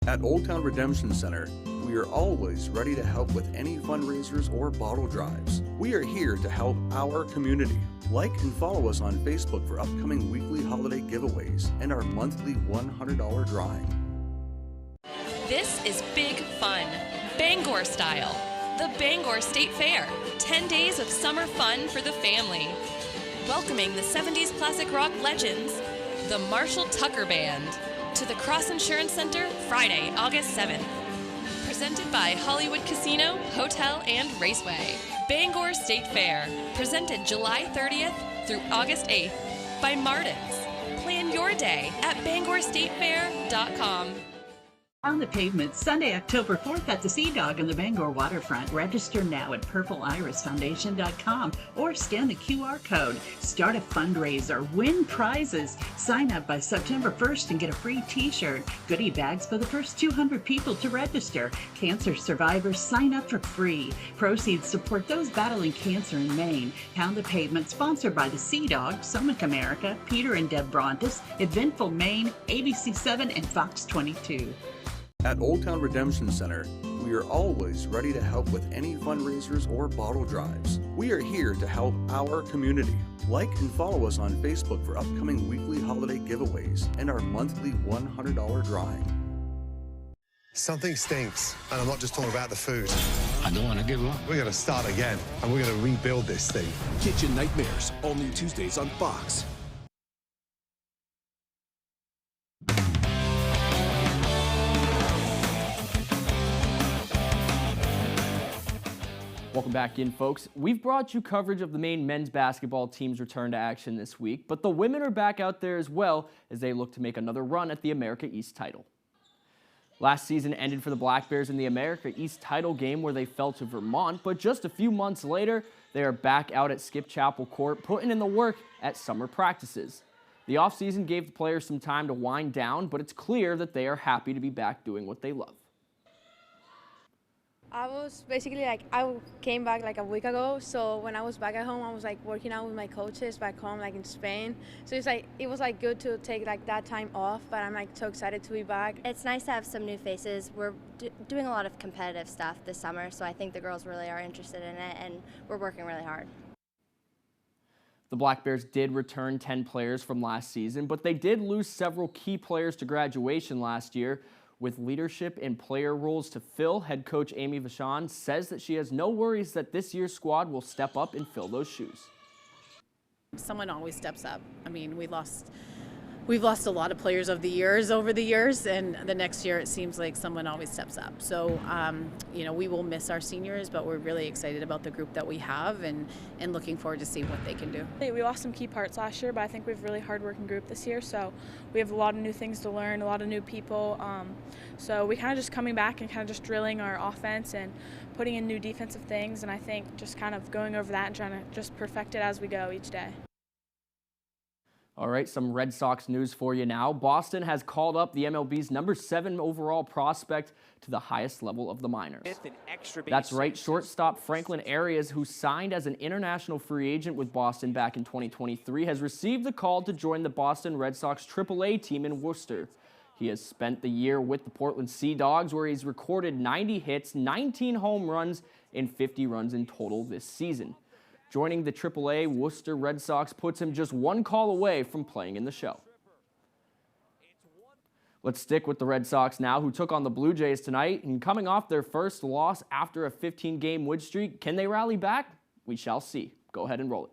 S1: At Old Town Redemption Center, we are always ready to help with any fundraisers or bottle drives. We are here to help our community. Like and follow us on Facebook for upcoming weekly holiday giveaways and our monthly $100 drawing.
S2: This is big fun, Bangor style. The Bangor State Fair, 10 days of summer fun for the family. Welcoming the 70s classic rock legends, the Marshall Tucker Band, to the Cross Insurance Center Friday, August 7th. Presented by Hollywood Casino, Hotel, and Raceway. Bangor State Fair, presented July 30th through August 8th by Martin's. Plan your day at BangorStateFair.com.
S3: On the pavement, Sunday, October 4th at the Sea Dog on the Bangor waterfront. Register now at purpleirisfoundation.com or scan the QR code. Start a fundraiser, win prizes. Sign up by September 1st and get a free t-shirt. Goodie bags for the first 200 people to register. Cancer survivors sign up for free. Proceeds support those battling cancer in Maine. Pound the Pavement, sponsored by the Sea Dog, Summit America, Peter and Deb Brontes, Eventful Maine, ABC7, and Fox 22.
S1: At Old Town Redemption Center, we are always ready to help with any fundraisers or bottle drives. We are here to help our community. Like and follow us on Facebook for upcoming weekly holiday giveaways and our monthly $100 drawing.
S5: Something stinks, and I'm not just talking about the food.
S15: I don't want to give up.
S5: We're going to start again, and we're going to rebuild this thing.
S23: Kitchen Nightmares, all new Tuesdays on Fox.
S19: Welcome back in, folks. We've brought you coverage of the Maine men's basketball team's return to action this week, but the women are back out there as well as they look to make another run at the America East title. Last season ended for the Black Bears in the America East title game where they fell to Vermont, but just a few months later, they are back out at Skip Chapel Court putting in the work at summer practices. The offseason gave the players some time to wind down, but it's clear that they are happy to be back doing what they love.
S20: I was basically I came back like a week ago, so when I was back at home, I was like working out with my coaches back home, like in Spain. So it was good to take like that time off, but I'm like so excited to be back.
S21: It's nice to have some new faces. We're doing a lot of competitive stuff this summer, so I think the girls really are interested in it, and we're working really hard.
S19: The Black Bears did return 10 players from last season, but they did lose several key players to graduation last year. With leadership and player roles to fill, head coach Amy Vachon says that she has no worries that this year's squad will step up and fill those shoes.
S22: Someone always steps up. I mean, we lost
S4: We've lost a lot of players over the years, and the next year it seems like someone always steps up. So, we will miss our seniors, but we're really excited about the group that we have and looking forward to see what they can do.
S6: We lost some key parts last year, but I think we have a really hard-working group this year, so we have a lot of new things to learn, a lot of new people. So we kind of just coming back and kind of just drilling our offense and putting in new defensive things, and I think just kind of going over that and trying to just perfect it as we go each day.
S19: All right, some Red Sox news for you now. Boston has called up the MLB's #7 overall prospect to the highest level of the minors. That's right, shortstop Franklin Arias, who signed as an international free agent with Boston back in 2023, has received the call to join the Boston Red Sox AAA team in Worcester. He has spent the year with the Portland Sea Dogs, where he's recorded 90 hits, 19 home runs, and 50 runs in total this season. Joining the AAA Worcester Red Sox puts him just one call away from playing in the show. Let's stick with the Red Sox now, who took on the Blue Jays tonight. And coming off their first loss after a 15-game win streak, can they rally back? We shall see. Go ahead and roll it.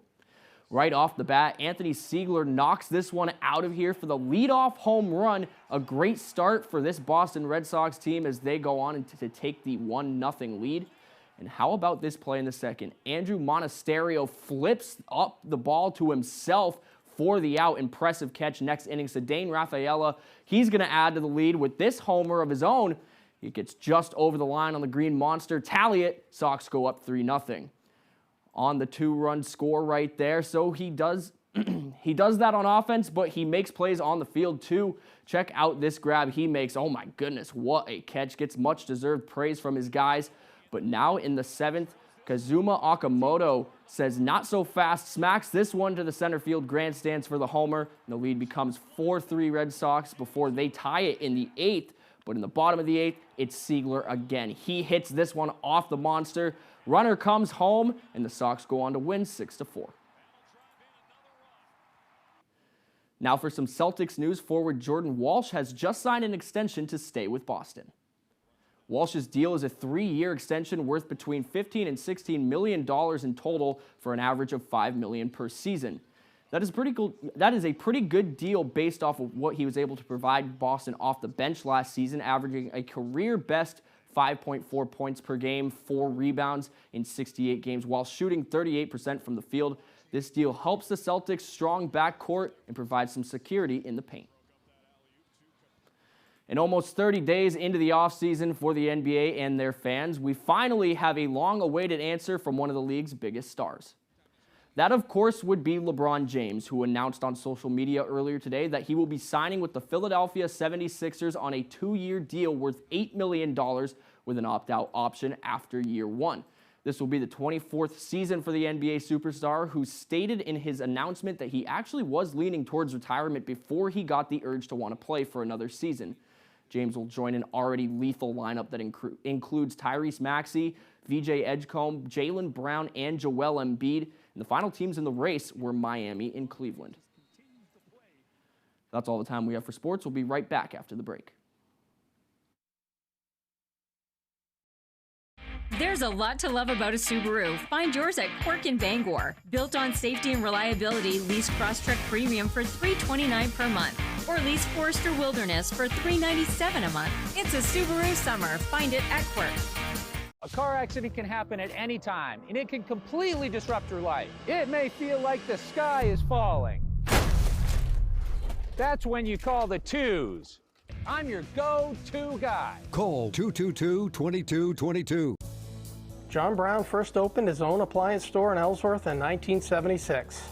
S19: Right off the bat, Anthony Siegler knocks this one out of here for the leadoff home run. A great start for this Boston Red Sox team as they go on to take the 1-0 lead. And how about this play in the second? Andrew Monasterio flips up the ball to himself for the out. Impressive catch next inning. Cedane Rafaela, he's going to add to the lead with this homer of his own. He gets just over the line on the green monster. Tally it. Sox go up 3-0. On the 2-run score right there. So he does that on offense, but he makes plays on the field too. Check out this grab he makes. Oh my goodness, what a catch. Gets much deserved praise from his guys. But now in the 7th, Kazuma Okamoto says not so fast, smacks this one to the center field grandstands for the homer. And the lead becomes 4-3 Red Sox before they tie it in the 8th. But in the bottom of the 8th, it's Siegler again. He hits this one off the monster. Runner comes home, and the Sox go on to win 6-4. Now for some Celtics news, forward Jordan Walsh has just signed an extension to stay with Boston. Walsh's deal is a 3-year extension worth between $15 and $16 million in total for an average of $5 million per season. That is a pretty good deal based off of what he was able to provide Boston off the bench last season, averaging a career-best 5.4 points per game, 4 rebounds in 68 games, while shooting 38% from the field. This deal helps the Celtics' strong backcourt and provides some security in the paint. And almost 30 days into the offseason for the NBA and their fans, we finally have a long-awaited answer from one of the league's biggest stars. That, of course, would be LeBron James, who announced on social media earlier today that he will be signing with the Philadelphia 76ers on a 2-year deal worth $8 million with an opt-out option after year 1. This will be the 24th season for the NBA superstar, who stated in his announcement that he actually was leaning towards retirement before he got the urge to want to play for another season. James will join an already lethal lineup that includes Tyrese Maxey, VJ Edgecombe, Jaylen Brown, and Joel Embiid. And the final teams in the race were Miami and Cleveland. That's all the time we have for sports. We'll be right back after the break.
S8: There's a lot to love about a Subaru. Find yours at Quirk in Bangor. Built on safety and reliability, lease Crosstrek Premium for $329 per month. Or lease Forester Wilderness for $397 a month. It's a Subaru summer. Find it at Quirk.
S24: A car accident can happen at any time, and it can completely disrupt your life. It may feel like the sky is falling. That's when you call the twos. I'm your go-to guy.
S9: Call 222-2222.
S15: John Brown first opened his own appliance store in Ellsworth in 1976.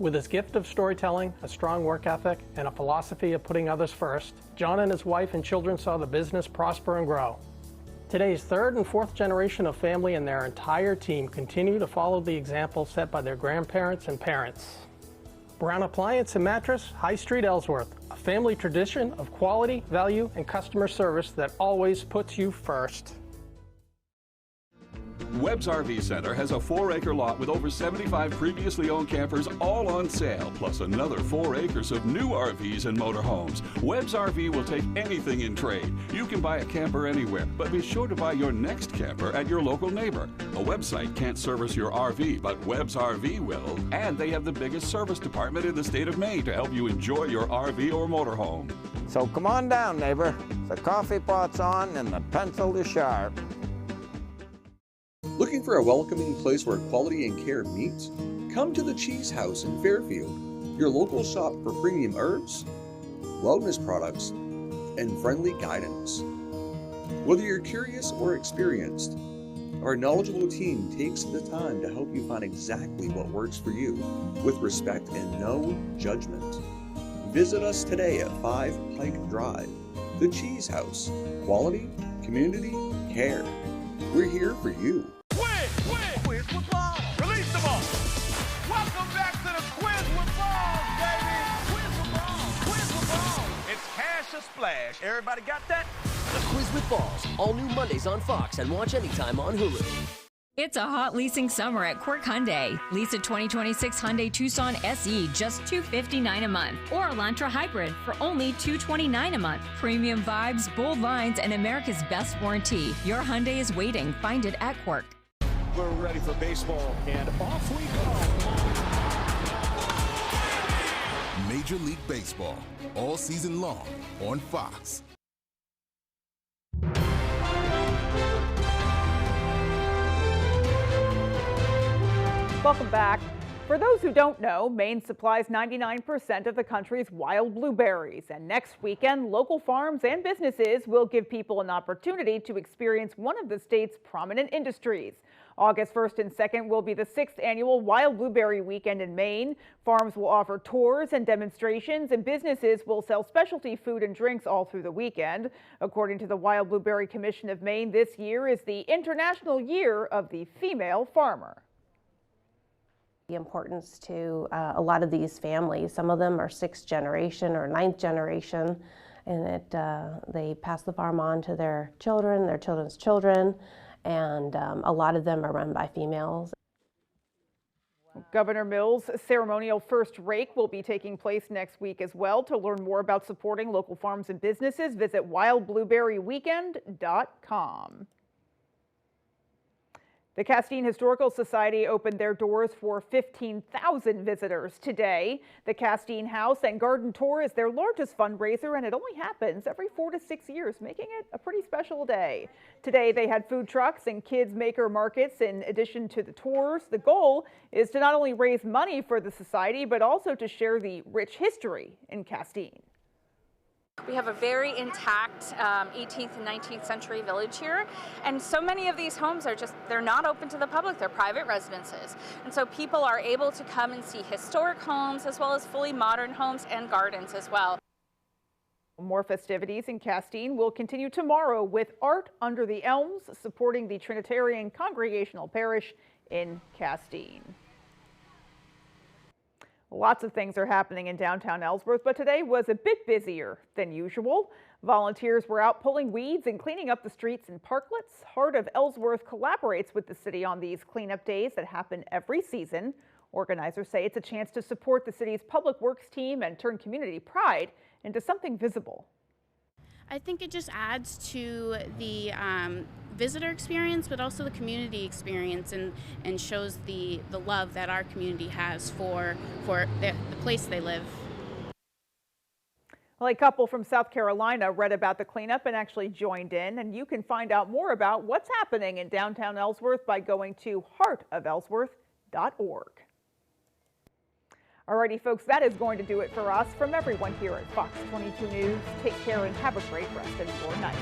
S15: With his gift of storytelling, a strong work ethic, and a philosophy of putting others first, John and his wife and children saw the business prosper and grow. Today's 3rd and 4th generation of family and their entire team continue to follow the example set by their grandparents and parents. Brown Appliance and Mattress, High Street, Ellsworth, a family tradition of quality, value, and customer service that always puts you first.
S7: Webb's RV Center has a 4-acre lot with over 75 previously owned campers all on sale, plus another 4 acres of new RVs and motorhomes. Webb's RV will take anything in trade. You can buy a camper anywhere, but be sure to buy your next camper at your local neighbor. A website can't service your RV, but Webb's RV will, and they have the biggest service department in the state of Maine to help you enjoy your RV or motorhome.
S10: So come on down, neighbor. The coffee pot's on and the pencil is sharp.
S1: Looking for a welcoming place where quality and care meet? Come to the Cheese House in Fairfield, your local shop for premium herbs, wellness products, and friendly guidance. Whether you're curious or experienced, our knowledgeable team takes the time to help you find exactly what works for you, with respect and no judgment. Visit us today at 5 Pike Drive, the Cheese House. Quality, community, care. We're here for you.
S11: Quiz with balls. Release the ball. Welcome back to the Quiz with Balls, baby. Quiz with balls. Quiz with balls. It's cash or splash. Everybody got that?
S14: The Quiz with Balls. All new Mondays on Fox and watch anytime on Hulu.
S8: It's a hot leasing summer at Quirk Hyundai. Lease a 2026 Hyundai Tucson SE just $259 a month, or Elantra Hybrid for only $229 a month. Premium vibes, bold lines, and America's best warranty. Your Hyundai is waiting. Find it at Quirk.
S11: We're ready for baseball, and off we go.
S22: Major League Baseball, all season long on Fox.
S25: Welcome back. For those who don't know, Maine supplies 99% of the country's wild blueberries, and next weekend, local farms and businesses will give people an opportunity to experience one of the state's prominent industries. August 1st and 2nd will be the 6th annual Wild Blueberry Weekend in Maine. Farms will offer tours and demonstrations, and businesses will sell specialty food and drinks all through the weekend. According to the Wild Blueberry Commission of Maine, this year is the International Year of the Female Farmer.
S26: The importance to a lot of these families. Some of them are 6th generation or 9th generation, and they pass the farm on to their children, their children's children, and a lot of them are run by females.
S25: Governor Mills' ceremonial first rake will be taking place next week as well. To learn more about supporting local farms and businesses, visit wildblueberryweekend.com. The Castine Historical Society opened their doors for 15,000 visitors today. The Castine House and Garden Tour is their largest fundraiser, and it only happens every 4 to 6 years, making it a pretty special day. Today they had food trucks and kids maker markets in addition to the tours. The goal is to not only raise money for the society, but also to share the rich history in Castine.
S27: We have a very intact 18th and 19th century village here, and so many of these homes are they're not open to the public, they're private residences. And so people are able to come and see historic homes as well as fully modern homes and gardens as well.
S25: More festivities in Castine will continue tomorrow with Art Under the Elms, supporting the Trinitarian Congregational Parish in Castine. Lots of things are happening in downtown Ellsworth, but today was a bit busier than usual. Volunteers were out pulling weeds and cleaning up the streets and parklets. Heart of Ellsworth collaborates with the city on these cleanup days that happen every season. Organizers say it's a chance to support the city's public works team and turn community pride into something visible.
S28: I think it just adds to the visitor experience, but also the community experience, and shows the love that our community has for the place they live.
S25: Well, a couple from South Carolina read about the cleanup and actually joined in, and you can find out more about what's happening in downtown Ellsworth by going to heartofellsworth.org. Alrighty, folks, that is going to do it for us. From everyone here at Fox 22 News, take care and have a great rest of your night.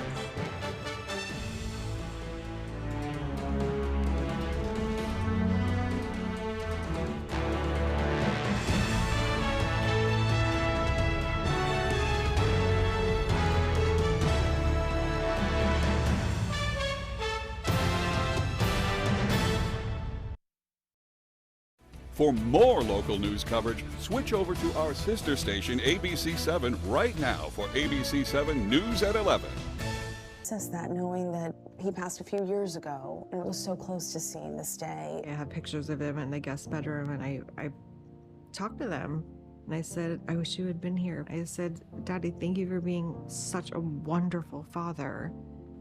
S7: For more local news coverage, switch over to our sister station ABC7 right now for ABC7 News at 11.
S2: process that, knowing that he passed a few years ago and it was so close to seeing this day.
S3: I have pictures of him in the guest bedroom, and I talked to them, and I said, I wish you had been here. I said, Daddy, thank you for being such a wonderful father,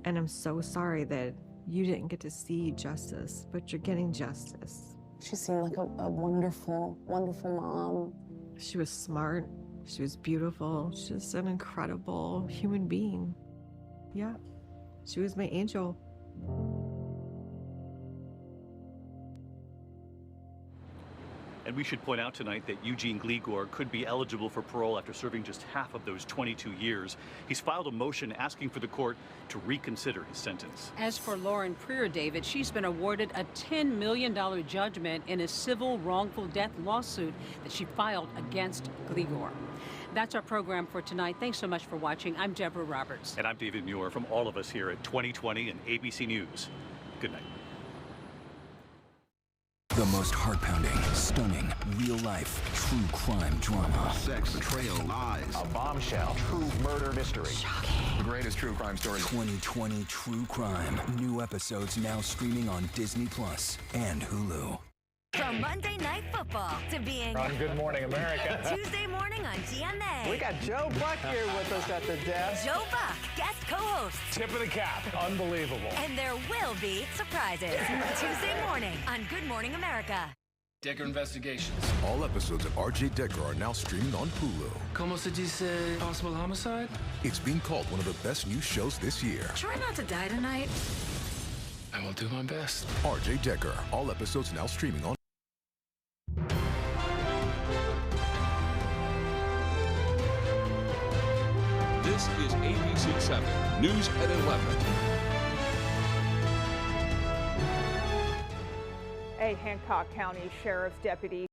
S3: and I'm so sorry that you didn't get to see justice, but you're getting justice.
S2: She seemed like a wonderful, wonderful mom.
S3: She was smart. She was beautiful. She's an incredible human being. Yeah, she was my angel.
S5: And we should point out tonight that Eugene Gligor could be eligible for parole after serving just half of those 22 years. He's filed a motion asking for the court to reconsider his sentence.
S12: As for Lauren Preer, David, she's been awarded a $10 million judgment in a civil wrongful death lawsuit that she filed against Gligor. That's our program for tonight. Thanks so much for watching. I'm Deborah Roberts.
S5: And I'm David Muir from all of us here at 2020 and ABC News. Good night.
S13: The most heart-pounding, stunning, real-life, true crime drama.
S11: Sex, betrayal, lies. A bombshell. True murder mystery.
S13: Shocking.
S11: The greatest true crime story.
S13: 2020 True Crime. New episodes now streaming on Disney Plus and Hulu.
S16: From Monday Night Football to being
S11: on Good Morning America.
S16: Tuesday morning on GMA.
S11: We got Joe Buck here with us at the desk.
S16: Joe Buck, guest co-host.
S11: Tip of the cap. Unbelievable.
S16: And there will be surprises. Tuesday morning on Good Morning America.
S17: Decker Investigations.
S22: All episodes of RJ Decker are now streaming on Hulu.
S17: Como se dice possible homicide?
S22: It's being called one of the best new shows this year.
S16: Try not to die tonight.
S17: I will do my best.
S22: RJ Decker. All episodes now streaming on
S7: This is ABC 7 News at 11.
S25: A Hancock County Sheriff's deputy